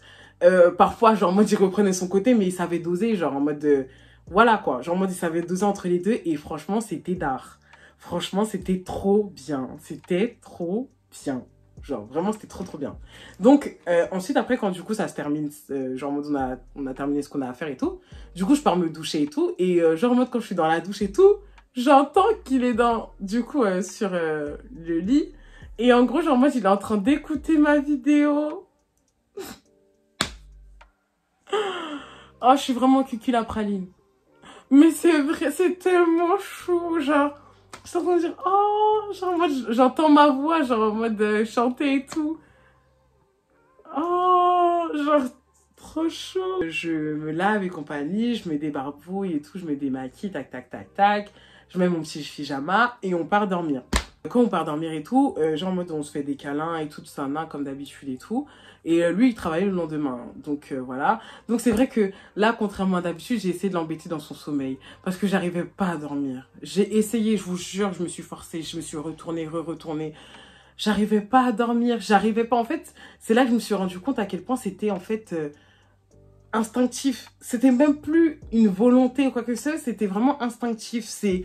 Parfois, genre, en mode, il reprenait son côté, mais il savait doser, genre, en mode, voilà, quoi. Genre, en mode, il savait doser entre les deux, et franchement, c'était d'art. Franchement, c'était trop bien. C'était trop bien. Genre, vraiment, c'était trop, trop bien. Donc, ensuite, après, quand, du coup, ça se termine, genre, en mode, on a terminé ce qu'on a à faire et tout, du coup, je pars me doucher et tout, et genre, en mode, quand je suis dans la douche et tout, j'entends qu'il est du coup, sur le lit, Et en gros, genre, moi, il est en train d'écouter ma vidéo. Oh, je suis vraiment cucul la praline. Mais c'est vrai, c'est tellement chou, genre. Je suis en train de dire, oh, genre, en mode, j'entends ma voix, genre, en mode chanter et tout. Oh, genre, trop chaud. Je me lave et compagnie, je me débarbouille et tout, je me démaquille, tac, tac, tac, tac. Je mets mon petit pyjama et on part dormir. Quand on part dormir et tout, genre en mode on se fait des câlins et tout ça, comme d'habitude et tout. Et lui, il travaillait le lendemain. Donc voilà. Donc c'est vrai que là, contrairement à d'habitude, j'ai essayé de l'embêter dans son sommeil. Parce que j'arrivais pas à dormir. J'ai essayé, je vous jure, je me suis forcée, je me suis retournée, re-retournée. J'arrivais pas à dormir, j'arrivais pas. En fait, c'est là que je me suis rendu compte à quel point c'était en fait instinctif. C'était même plus une volonté ou quoi que ce soit, c'était vraiment instinctif. C'est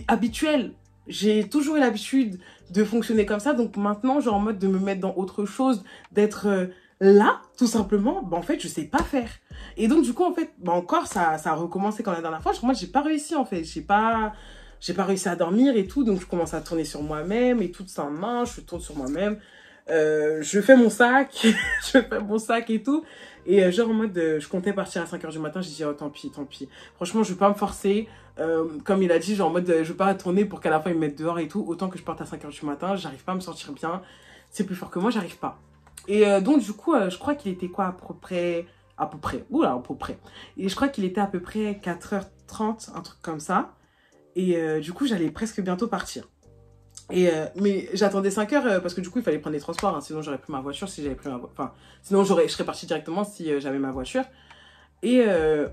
habituel. J'ai toujours eu l'habitude de fonctionner comme ça, donc maintenant, genre en mode de me mettre dans autre chose, d'être là, tout simplement, bah en fait, je sais pas faire. Et donc, du coup, en fait, bah encore, ça a recommencé comme la dernière fois. Moi, j'ai pas réussi, en fait. J'ai pas réussi à dormir et tout, donc je commence à tourner sur moi-même et tout ça en main, je tourne sur moi-même. Je fais mon sac, je fais mon sac et tout. Et genre en mode, je comptais partir à 5 h du matin, j'ai dit, oh tant pis, tant pis. Franchement, je vais pas me forcer. Comme il a dit, genre en mode, je vais pas tourner pour qu'à la fin il me mette dehors et tout. Autant que je parte à 5 h du matin, j'arrive pas à me sentir bien. C'est plus fort que moi, j'arrive pas. Et donc du coup, je crois qu'il était quoi à peu près. Oula, à peu près. Et je crois qu'il était à peu près 4 h 30, un truc comme ça. Et du coup, j'allais presque bientôt partir. Et mais j'attendais 5 h parce que du coup, il fallait prendre les transports. Hein, sinon, j'aurais pris ma voiture si j'avais pris ma voiture. Enfin, sinon, je serais partie directement si j'avais ma voiture. Et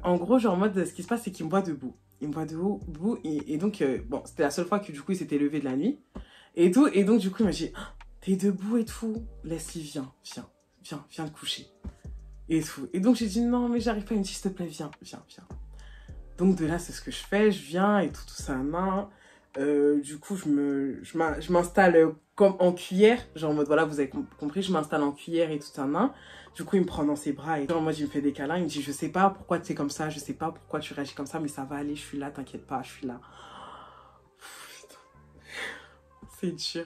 en gros, genre en mode, ce qui se passe, c'est qu'il me voit debout. Il me voit debout. Et donc, bon, c'était la seule fois que du coup, il s'était levé de la nuit. Et tout. Et donc, du coup, il m'a dit, oh, t'es debout et tout. Leslie, viens te coucher. Et tout. Et donc, j'ai dit, non, mais j'arrive pas. Il me dit, s'il te plaît, viens. Donc de là, c'est ce que je fais, je viens et tout ça, main. Du coup, je m'installe comme en cuillère, genre en mode, voilà, vous avez compris, je m'installe en cuillère et tout ça, main. Du coup, il me prend dans ses bras et genre, moi, il me fait des câlins, il me dit, je sais pas pourquoi tu es comme ça, je sais pas pourquoi tu réagis comme ça, mais ça va aller, je suis là, t'inquiète pas, je suis là. C'est dur.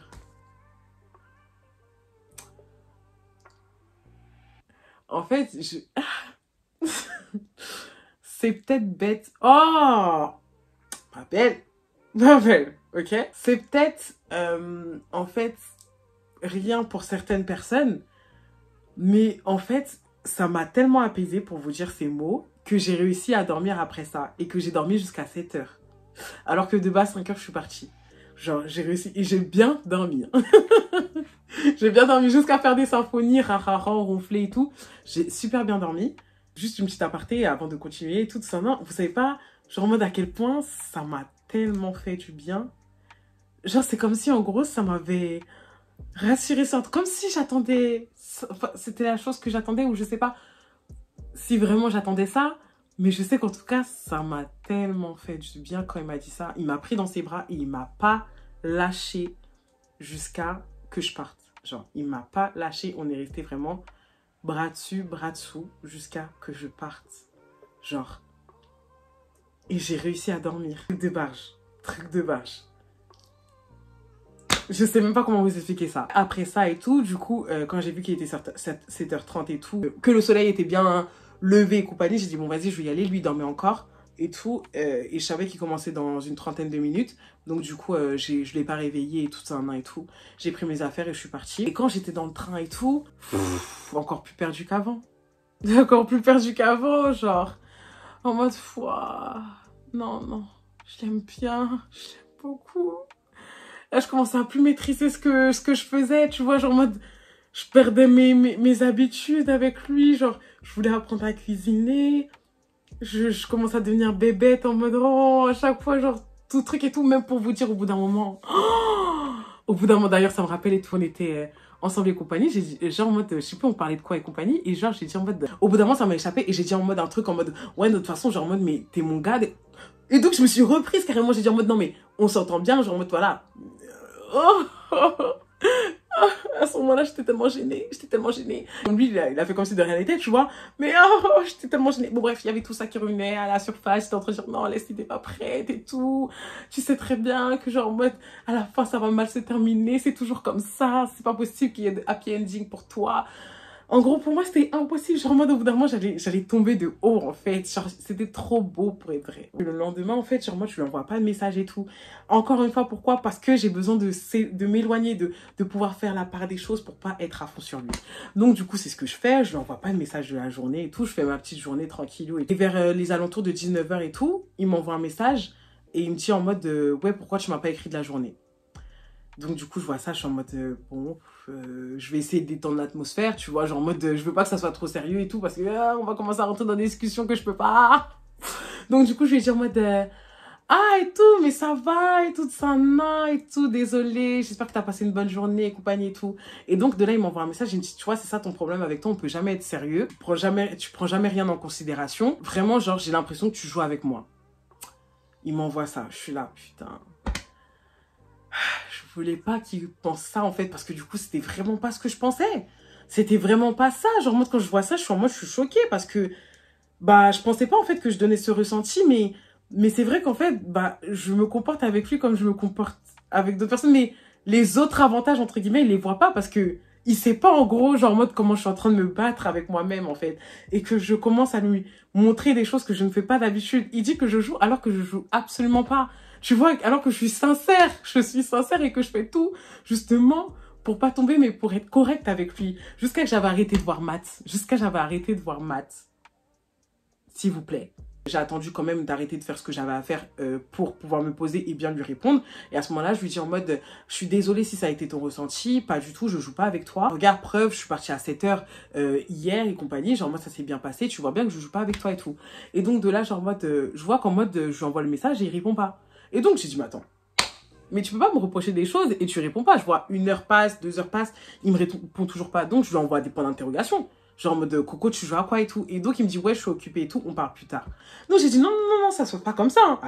En fait, c'est peut-être bête. Oh! Pas belle. Pas belle, ok? C'est peut-être, en fait, rien pour certaines personnes, mais en fait, ça m'a tellement apaisée pour vous dire ces mots que j'ai réussi à dormir après ça et que j'ai dormi jusqu'à 7 h. Alors que de base, 5 h, je suis partie. Genre, j'ai réussi et j'ai bien dormi. J'ai bien dormi jusqu'à faire des symphonies, ronfler et tout. J'ai super bien dormi. Juste une petite aparté avant de continuer, tout ça. Non, vous savez pas, genre en mode à quel point ça m'a tellement fait du bien. Genre, c'est comme si, en gros, ça m'avait rassuré. Comme si j'attendais... Enfin, c'était la chose que j'attendais ou je sais pas si vraiment j'attendais ça. Mais je sais qu'en tout cas, ça m'a tellement fait du bien quand il m'a dit ça. Il m'a pris dans ses bras et il m'a pas lâché jusqu'à que je parte. Genre, il m'a pas lâché. On est resté vraiment bras dessus, bras dessous jusqu'à que je parte. Genre. Et j'ai réussi à dormir. Truc de barge. Truc de barge. Je sais même pas comment vous expliquer ça. Après ça et tout, du coup, quand j'ai vu qu'il était 7 h 30 et tout, que le soleil était bien levé et compagnie, j'ai dit bon vas-y, je vais y aller, lui il dormait encore et tout. Et je savais qu'il commençait dans une trentaine de minutes. Donc du coup, je l'ai pas réveillé et tout ça et tout. J'ai pris mes affaires et je suis partie. Et quand j'étais dans le train et tout, encore plus perdu qu'avant. Encore plus perdu qu'avant, genre. En mode, non, je l'aime bien, je l'aime beaucoup. Là, je commençais à plus maîtriser ce que je faisais, tu vois, genre en mode, je perdais mes habitudes avec lui, genre, je voulais apprendre à cuisiner, je commence à devenir bébête en mode, oh, à chaque fois, genre, tout truc et tout, même pour vous dire, au bout d'un moment, d'ailleurs, ça me rappelle et tout, on était ensemble et compagnie, j'ai dit, genre en mode, je sais pas, on parlait de quoi et compagnie, et genre, j'ai dit en mode, au bout d'un moment, ça m'a échappé, et j'ai dit en mode, un truc en mode, ouais, de toute façon, genre en mode, mais t'es mon gars, et donc, je me suis reprise carrément, j'ai dit en mode, non, mais on s'entend bien, genre en mode, voilà. Oh, À ce moment-là, j'étais tellement gênée, j'étais tellement gênée. Lui, il a fait comme si de rien n'était, tu vois. Mais oh, j'étais tellement gênée. Bon, bref, il y avait tout ça qui revenait à la surface. J'étais en train de dire, non, Leslie, t'es pas prête et tout. Tu sais très bien que, genre, en mode, à la fin, ça va mal se terminer. C'est toujours comme ça. C'est pas possible qu'il y ait de happy ending pour toi. En gros, pour moi, c'était impossible. Genre, en mode, au bout d'un moment, j'allais tomber de haut, en fait. Genre, c'était trop beau pour être vrai. Le lendemain, en fait, genre, moi, je lui envoie pas de message et tout. Encore une fois, pourquoi? Parce que j'ai besoin de m'éloigner, de pouvoir faire la part des choses pour pas être à fond sur lui. Donc, du coup, c'est ce que je fais. Je lui envoie pas de message de la journée et tout. Je fais ma petite journée tranquillou. Et vers les alentours de 19 h et tout, il m'envoie un message et il me dit en mode, ouais, pourquoi tu m'as pas écrit de la journée? Donc, du coup, je vois ça, je suis en mode, bon, je vais essayer de détendre l'atmosphère, tu vois, genre en mode, je veux pas que ça soit trop sérieux et tout, parce que on va commencer à rentrer dans des discussions que je peux pas. Donc, du coup, je vais dire en mode, ah, et tout, mais ça va, et tout, ça, non, et tout, désolé, j'espère que t'as passé une bonne journée, et compagnie et tout. Et donc, de là, il m'envoie un message, il me dit, tu vois, c'est ça ton problème avec toi, on peut jamais être sérieux, tu prends jamais rien en considération. Vraiment, genre, j'ai l'impression que tu joues avec moi. Il m'envoie ça, je suis là, putain. Je voulais pas qu'il pense ça, en fait, parce que du coup, c'était vraiment pas ce que je pensais. C'était vraiment pas ça. Genre, moi, quand je vois ça, je suis choquée parce que, bah, je pensais pas, en fait, que je donnais ce ressenti, mais c'est vrai qu'en fait, bah, je me comporte avec lui comme je me comporte avec d'autres personnes, mais les autres avantages, entre guillemets, il les voit pas parce que il sait pas, en gros, genre, en mode, comment je suis en train de me battre avec moi-même, en fait, et que je commence à lui montrer des choses que je ne fais pas d'habitude. Il dit que je joue alors que je joue absolument pas. Tu vois, alors que je suis sincère et que je fais tout, justement, pour pas tomber, mais pour être correcte avec lui. Jusqu'à que j'avais arrêté de voir maths. S'il vous plaît. J'ai attendu quand même d'arrêter de faire ce que j'avais à faire pour pouvoir me poser et bien lui répondre. Et à ce moment-là, je lui dis en mode, je suis désolée si ça a été ton ressenti, pas du tout, je joue pas avec toi. Regarde, preuve, je suis partie à 7 h hier et compagnie, genre moi ça s'est bien passé, tu vois bien que je joue pas avec toi et tout. Et donc de là, genre en mode, je vois qu'en mode, je lui envoie le message et il répond pas. Et donc j'ai dit, mais attends, mais tu peux pas me reprocher des choses et tu réponds pas. Je vois 1 heure passe, 2 heures passe, il me répond toujours pas. Donc je lui envoie des points d'interrogation. Genre en mode, Coco, tu joues à quoi et tout. Et donc, il me dit, ouais, je suis occupée et tout, on parle plus tard. Donc, j'ai dit, non, non, non, ça se fait pas comme ça. Hein.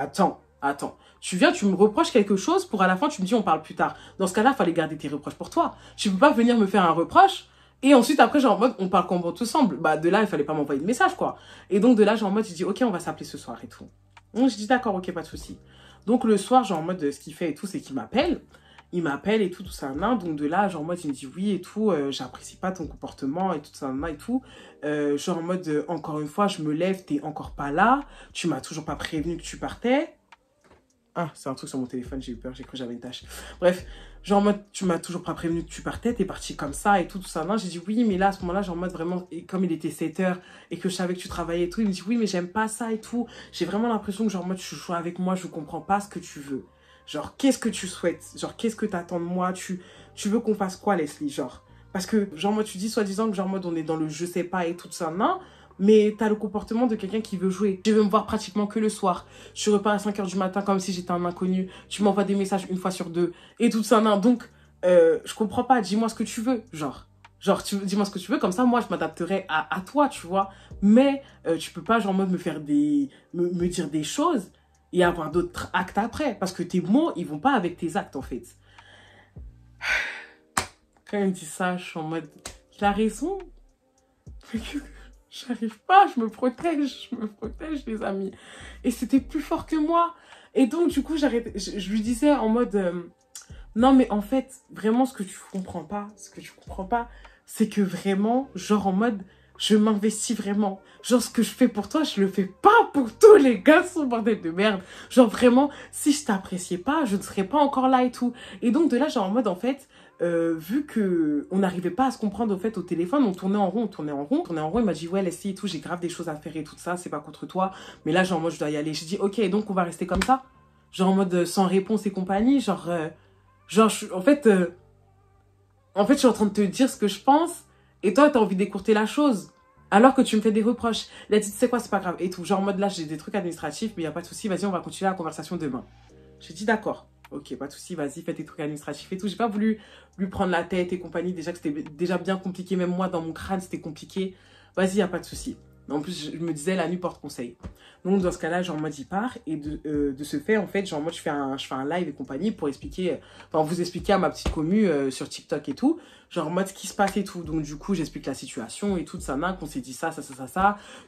Attends. Tu viens, tu me reproches quelque chose pour à la fin, tu me dis, on parle plus tard. Dans ce cas-là, il fallait garder tes reproches pour toi. Tu peux pas venir me faire un reproche et ensuite, après, genre en mode, on parle comme bon tout semble. Bah, de là, il fallait pas m'envoyer de message, quoi. Et donc, de là, genre en mode, il dit, ok, on va s'appeler ce soir et tout. Donc, je dis, d'accord, ok, pas de souci. Donc, le soir, genre en mode, ce qu'il fait et tout, c'est qu'il m'appelle. Il m'appelle et tout ça, donc de là, genre en mode, il me dit oui et tout, j'apprécie pas ton comportement et tout ça, et tout. Genre en mode, encore une fois, je me lève, t'es encore pas là, tu m'as toujours pas prévenu que tu partais. Ah, c'est un truc sur mon téléphone, j'ai eu peur, j'ai cru que j'avais une tâche. Bref, genre en mode, tu m'as toujours pas prévenu que tu partais, t'es parti comme ça et tout ça. J'ai dit oui, mais là, à ce moment-là, genre en mode vraiment, et comme il était 7 h et que je savais que tu travaillais et tout, il me dit oui, mais j'aime pas ça et tout. J'ai vraiment l'impression que genre en mode, tu joues avec moi, je comprends pas ce que tu veux. Genre, qu'est-ce que tu souhaites? Genre, qu'est-ce que t'attends de moi? Tu veux qu'on fasse quoi, Leslie? Genre, parce que, genre, moi, tu dis soi-disant que, genre, mode, on est dans le je sais pas et tout ça, non? Mais t'as le comportement de quelqu'un qui veut jouer. Je veux me voir pratiquement que le soir. Je repars à 5 h du matin comme si j'étais un inconnu. Tu m'envoies des messages 1 fois sur 2 et tout ça, non? Donc, je comprends pas. Dis-moi ce que tu veux, genre. Genre, dis-moi ce que tu veux, comme ça, moi, je m'adapterai à toi, tu vois. Mais, tu peux pas, genre, mode, me faire me dire des choses et avoir d'autres actes après. Parce que tes mots, ils vont pas avec tes actes, en fait. Quand il me dit ça, je suis en mode, il a raison. J'arrive pas, je me protège, les amis. Et c'était plus fort que moi. Et donc, du coup, je lui disais en mode, non, mais en fait, vraiment, ce que tu comprends pas, c'est que vraiment, genre en mode, je m'investis vraiment. Genre, ce que je fais pour toi, je le fais pas pour tous les garçons, bordel de merde. Genre, vraiment, si je t'appréciais pas, je ne serais pas encore là et tout. Et donc, de là, genre, en mode, en fait, vu que on n'arrivait pas à se comprendre, au fait, au téléphone, on tournait en rond. Il m'a dit, ouais, Leslie et tout, j'ai grave des choses à faire et tout ça, c'est pas contre toi. Mais là, genre, moi, je dois y aller. J'ai dit, ok, donc, on va rester comme ça. Genre, en mode, sans réponse et compagnie. Genre, en fait, je suis en train de te dire ce que je pense. Et toi, t'as envie d'écourter la chose. Alors que tu me fais des reproches. Il a dit, tu sais quoi, c'est pas grave. Et tout. Genre, en mode là, j'ai des trucs administratifs, mais il n'y a pas de souci. Vas-y, on va continuer la conversation demain. J'ai dit, d'accord. Ok, pas de souci. Vas-y, fais tes trucs administratifs et tout. J'ai pas voulu lui prendre la tête et compagnie. Déjà que c'était déjà bien compliqué. Même moi, dans mon crâne, c'était compliqué. Vas-y, il n'y a pas de souci. En plus, je me disais, la nuit porte conseil. Donc, dans ce cas-là, genre, en mode, il part. Et de ce fait, en fait, genre, moi, je fais un live et compagnie pour expliquer, enfin, vous expliquer à ma petite commu sur TikTok et tout, genre, en mode, ce qui se passe et tout. Donc, du coup, j'explique la situation et tout, ça, qu'on s'est dit ça,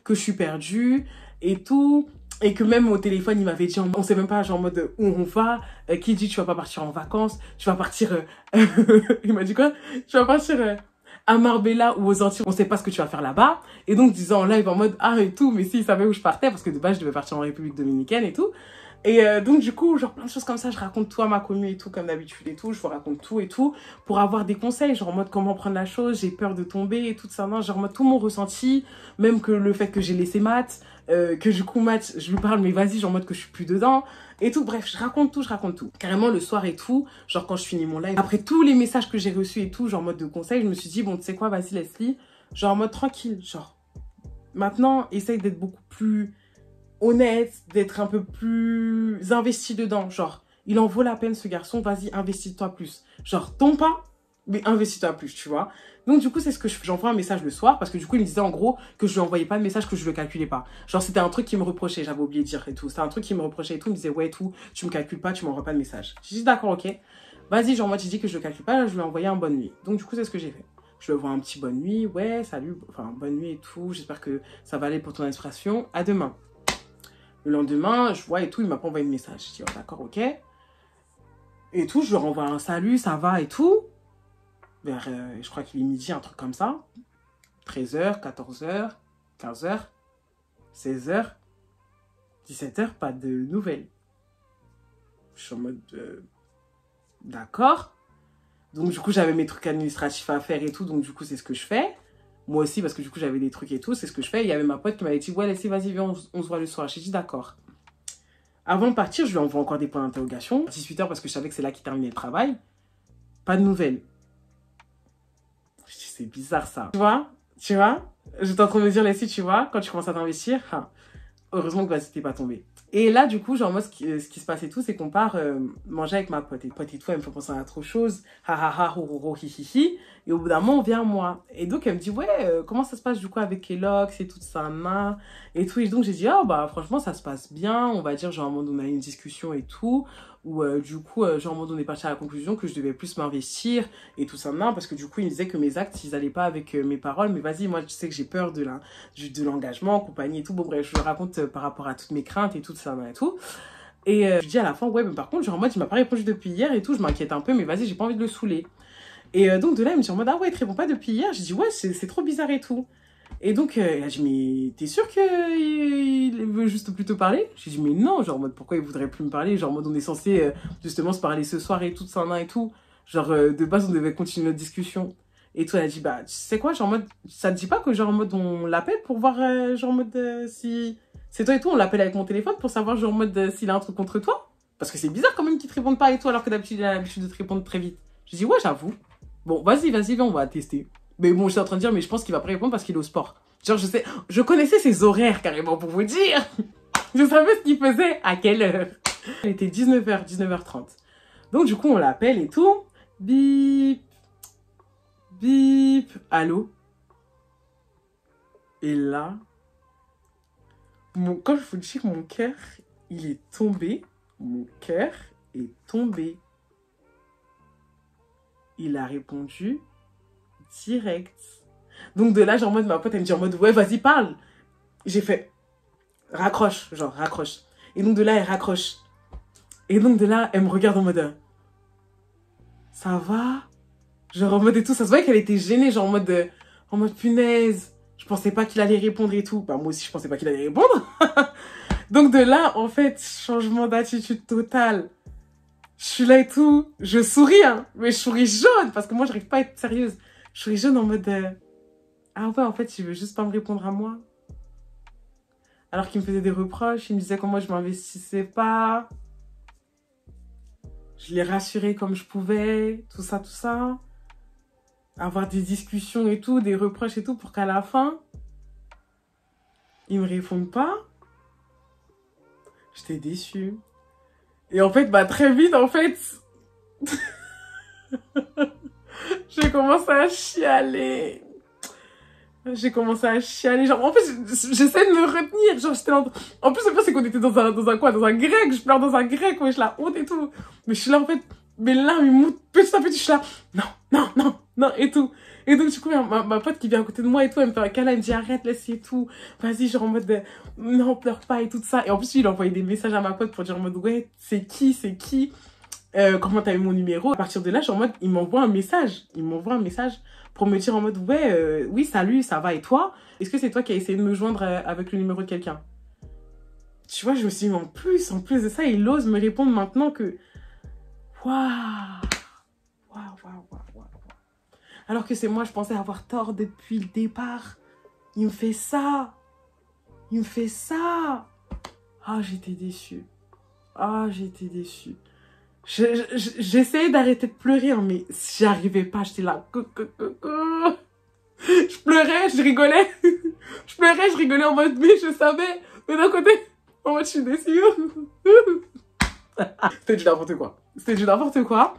que je suis perdue et tout. Et que même au téléphone, il m'avait dit, on sait même pas, genre, en mode, où on va, qui dit, tu vas pas partir en vacances, tu vas partir, il m'a dit quoi? Tu vas partir, à Marbella ou aux Antilles, on sait pas ce que tu vas faire là-bas. Et donc, disant en live en mode, ah et tout, mais s'il savait où je partais, parce que de base, je devais partir en République Dominicaine et tout. Et donc, du coup, genre plein de choses comme ça, je raconte tout à ma commu et tout, comme d'habitude et tout, je vous raconte tout et tout, pour avoir des conseils, genre en mode comment prendre la chose, j'ai peur de tomber et tout ça, non, genre en mode tout mon ressenti, même que le fait que j'ai laissé Matt, que du coup Matt, je lui parle, mais vas-y, genre en mode que je suis plus dedans, et tout, bref, je raconte tout. Carrément, le soir et tout, genre quand je finis mon live, après tous les messages que j'ai reçus et tout, genre en mode de conseils, je me suis dit, bon, tu sais quoi, vas-y, Leslie, genre en mode tranquille, genre, maintenant, essaye d'être beaucoup plus honnête, d'être un peu plus investi dedans. Genre, il en vaut la peine ce garçon, vas-y, investis-toi plus. Genre, tombe pas, mais investis-toi plus, tu vois. Donc du coup, c'est ce que j'envoie un message le soir, parce que du coup, il me disait en gros que je lui envoyais pas de message, que je le calculais pas. Genre, c'était un truc qui me reprochait, j'avais oublié de dire et tout. C'était un truc qui me reprochait et tout, il me disait, ouais, tout, tu me calcules pas, tu m'envoies pas de message. J'ai dit, d'accord, ok. Vas-y, genre, moi, tu dis que je le calcule pas, là, je lui ai envoyé un bonne nuit. Donc du coup, c'est ce que j'ai fait. Je lui envoie un petit bonne nuit, ouais, salut, enfin, bonne nuit et tout, j'espère que ça va aller pour ton inspiration, à demain. Le lendemain, je vois et tout, il m'a pas envoyé de message. Je dis, oh, d'accord, ok. Et tout, je lui renvoie un salut, ça va et tout. Vers, je crois qu'il est midi, un truc comme ça. 13h, 14h, 15h, 16h, 17h, pas de nouvelles. Je suis en mode, d'accord. Donc, du coup, j'avais mes trucs administratifs à faire et tout. Donc, du coup, c'est ce que je fais. Moi aussi, parce que du coup, j'avais des trucs et tout. C'est ce que je fais. Il y avait ma pote qui m'avait dit, ouais, laissez, vas-y, viens, on se voit le soir. J'ai dit, d'accord. Avant de partir, je lui envoie encore des points d'interrogation. 18h, parce que je savais que c'est là qu'il terminait le travail. Pas de nouvelles. Je dis, c'est bizarre, ça. Tu vois j'étais en train de me dire, Leslie, tu vois, quand tu commences à t'investir, heureusement que vas-y, t'es pas tombée. Et là, du coup, genre, moi, ce qui se passe et tout, c'est qu'on part manger avec ma pote. Et pote et tout, elle me fait penser à trop de choses. Ha ha ha, ho ho ho, hi hi hi. Et au bout d'un moment, on vient à moi. Et donc, elle me dit, ouais, comment ça se passe du coup avec Kelox et tout ça, et tout. Et donc, j'ai dit, ah, bah, franchement, ça se passe bien. On va dire, genre, à un moment donné, on a eu une discussion et tout. Où, du coup, genre, à un moment donné, on est parti à la conclusion que je devais plus m'investir et tout ça, parce que du coup, il me disait que mes actes, ils allaient pas avec mes paroles. Mais vas-y, moi, tu sais que j'ai peur de l'engagement, compagnie et tout. Bon, bref, je le raconte par rapport à toutes mes craintes et tout ça, et tout. Et je dis à la fin, ouais, mais par contre, genre, en mode, il m'a pas répondu depuis hier et tout. Je m'inquiète un peu, mais vas-y, j'ai pas envie de le saouler. Et donc, de là, il me dit en mode, ah ouais, il te répond pas depuis hier. J'ai dit, ouais, c'est trop bizarre et tout. Et donc, elle a dit, mais t'es sûr qu'il veut juste plutôt parler? J'ai dit, mais non, genre, en mode, pourquoi il voudrait plus me parler? Genre, en mode, on est censé justement se parler ce soir et tout, ça, et tout. Genre, de base, on devait continuer notre discussion. Et tout, elle a dit, bah, tu sais quoi, genre, en mode, ça te dit pas que, genre, en mode, on l'appelle pour voir, genre, en mode, si... C'est toi et tout, on l'appelle avec mon téléphone pour savoir, genre, en mode, s'il a un truc contre toi? Parce que c'est bizarre quand même qu'il te réponde pas et tout, alors que d'habitude, il a l'habitude de te répondre très vite. J'ai dit, ouais, j'avoue. Bon, vas-y, viens, on va tester. Mais bon, j'étais en train de dire, mais je pense qu'il va pas répondre parce qu'il est au sport. Genre, je connaissais ses horaires carrément pour vous dire. Je savais ce qu'il faisait, à quelle heure. Il était 19h, 19h30. Donc, du coup, on l'appelle et tout. Bip. Bip. Allô? Et là, quand je vous dis que mon cœur, il est tombé, mon cœur est tombé. Il a répondu direct. Donc de là, genre en mode, ma pote, elle me dit en mode, ouais, vas-y, parle. J'ai fait, raccroche, genre, raccroche. Et donc de là, elle raccroche. Et donc de là, elle me regarde en mode, ça va? Genre en mode et tout, ça se voyait qu'elle était gênée, genre en mode punaise. Je pensais pas qu'il allait répondre et tout. Bah moi aussi, je pensais pas qu'il allait répondre. Donc de là, en fait, changement d'attitude totale. Je suis là et tout, je souris, hein, mais je souris jaune, parce que moi, j'arrive pas à être sérieuse. Je souris jaune en mode, ah ouais, en fait, il veut juste pas me répondre à moi. Alors qu'il me faisait des reproches, il me disait que moi, je m'investissais pas. Je l'ai rassuré comme je pouvais, tout ça, tout ça. Avoir des discussions et tout, des reproches et tout, pour qu'à la fin, il me réponde pas. J'étais déçue. Et en fait, bah très vite, en fait, j'ai commencé à chialer. J'ai commencé à chialer, genre, en fait, j'essaie de me retenir, genre, j'étais là, en plus, le pire, c'est qu'on était dans un quoi, dans un grec, je pleure dans un grec, ouais, je la honte et tout. Mais je suis là, en fait, mes larmes, ils montent petit à petit, je suis là, non, non, non, non, et tout. Et donc, du coup, ma pote qui vient à côté de moi et tout, elle me fait un câlin, elle me dit, arrête, laisse et tout. Vas-y, genre, en mode, non, pleure pas et tout ça. Et en plus, il a envoyé des messages à ma pote pour dire en mode, ouais, c'est qui? Comment t'as eu mon numéro? À partir de là, genre, en mode, il m'envoie un message. Il m'envoie un message pour me dire en mode, ouais, oui, salut, ça va, et toi? Est-ce que c'est toi qui as essayé de me joindre avec le numéro de quelqu'un? Tu vois, je me suis dit, en plus de ça, il ose me répondre maintenant que, waouh, waouh, waouh, waouh, waouh. Alors que c'est moi, je pensais avoir tort depuis le départ. Il me fait ça. Il me fait ça. Ah, j'étais déçue. Ah, j'étais déçue. J'essayais d'arrêter de pleurer, hein, mais j'y arrivais pas. J'étais là. Je pleurais, je rigolais. Je pleurais, je rigolais en mode, mais je savais. Mais d'un côté, en mode, je suis déçue. C'était du n'importe quoi. C'était du n'importe quoi.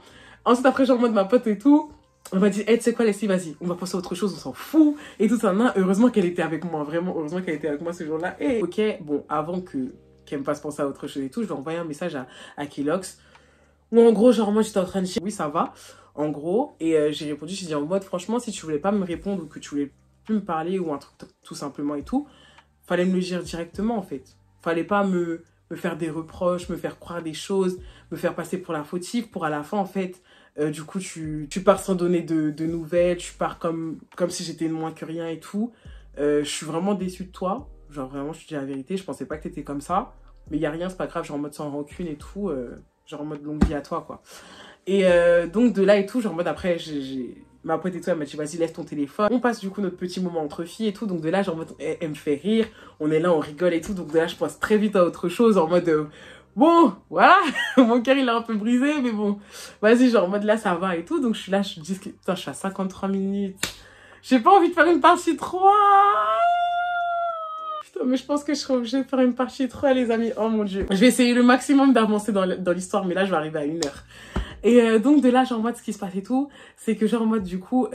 Ensuite, après, genre, en mode ma pote et tout, on m'a dit, hey, tu sais quoi, Leslie, vas-y, on va passer à autre chose, on s'en fout. Et tout ça, heureusement qu'elle était avec moi, vraiment, heureusement qu'elle était avec moi ce jour-là. Et ok, bon, avant qu'elle me fasse penser à autre chose et tout, je vais envoyer un message à Kelox. Ou en gros, genre, moi, j'étais en train de dire, oui, ça va, en gros. Et j'ai répondu, j'ai dit en mode, franchement, si tu voulais pas me répondre ou que tu voulais plus me parler ou un truc tout simplement et tout, fallait me le dire directement, en fait. Fallait pas me faire des reproches, me faire croire des choses, me faire passer pour la fautive, pour à la fin, en fait, du coup, tu pars sans donner de nouvelles, tu pars comme si j'étais moins que rien et tout. Je suis vraiment déçue de toi. Genre, vraiment, je te dis la vérité, je pensais pas que t'étais comme ça. Mais y a rien, c'est pas grave, genre en mode sans rancune et tout. Genre en mode longue vie à toi, quoi. Et donc, de là et tout, genre en mode après, ma pote et tout, elle m'a dit, vas-y, laisse ton téléphone. On passe du coup notre petit moment entre filles et tout. Donc de là, genre en mode, elle me fait rire. On est là, on rigole et tout. Donc de là, je passe très vite à autre chose en mode, bon, voilà. Mon cœur, il est un peu brisé, mais bon. Vas-y, genre en mode là, ça va et tout. Donc je suis là, je dis, putain, je suis à 53 minutes. J'ai pas envie de faire une partie 3. Putain, mais je pense que je serai obligée de faire une partie 3, les amis. Oh mon Dieu. Je vais essayer le maximum d'avancer dans l'histoire, mais là, je vais arriver à 1 heure. Et donc de là, genre en mode, ce qui se passe et tout, c'est que genre en mode, du coup,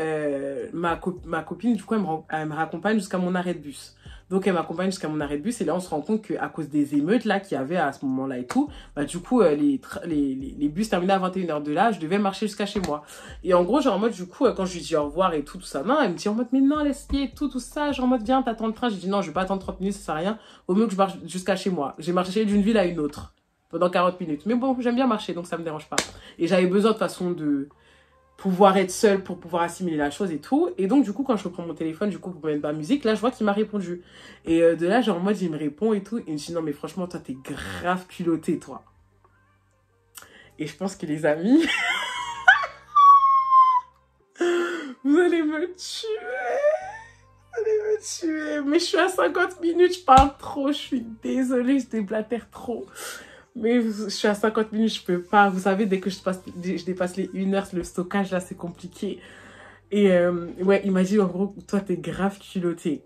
ma copine, du coup, elle me raccompagne jusqu'à mon arrêt de bus. Donc elle m'accompagne jusqu'à mon arrêt de bus et là, on se rend compte qu'à cause des émeutes là qu'il y avait à ce moment-là et tout, bah du coup, les bus terminaient à 21h de là, je devais marcher jusqu'à chez moi. Et en gros, genre en mode, du coup, quand je lui dis au revoir et tout ça, non, elle me dit en mode, mais non, laisse-y et tout ça, genre en mode, viens, t'attends le train. J'ai dit non, je vais pas attendre 30 minutes, ça sert à rien, au mieux que je marche jusqu'à chez moi. J'ai marché d'une ville à une autre pendant 40 minutes. Mais bon, j'aime bien marcher, donc ça me dérange pas. Et j'avais besoin de façon de pouvoir être seule pour pouvoir assimiler la chose et tout. Et donc, du coup, quand je reprends mon téléphone, du coup, pour mettre ma musique, là, je vois qu'il m'a répondu. Et de là, genre, en mode, il me répond et tout. Et il me dit, non, mais franchement, toi, t'es grave culotté, toi. Et je pense que les amis, vous allez me tuer. Vous allez me tuer. Mais je suis à 50 minutes, je parle trop. Je suis désolée, je déblatère trop. Mais je suis à 50 minutes, je peux pas. Vous savez, dès que je dépasse les 1 heure, le stockage, là, c'est compliqué. Et ouais, il m'a dit, en gros, toi, t'es grave culotté.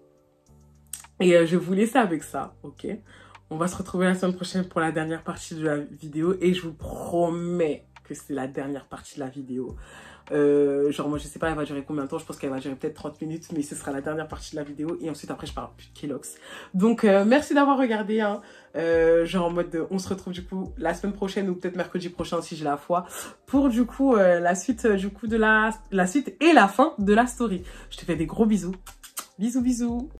Et je vais vous laisser avec ça, ok? On va se retrouver la semaine prochaine pour la dernière partie de la vidéo. Et je vous promets que c'est la dernière partie de la vidéo. Genre moi je sais pas elle va durer combien de temps, je pense qu'elle va durer peut-être 30 minutes, mais ce sera la dernière partie de la vidéo et ensuite après je parle plus de Kelox. Donc merci d'avoir regardé, hein. Genre en mode on se retrouve du coup la semaine prochaine ou peut-être mercredi prochain si j'ai la foi pour du coup la suite du coup de la suite et la fin de la story. Je te fais des gros bisous. Bisous bisous.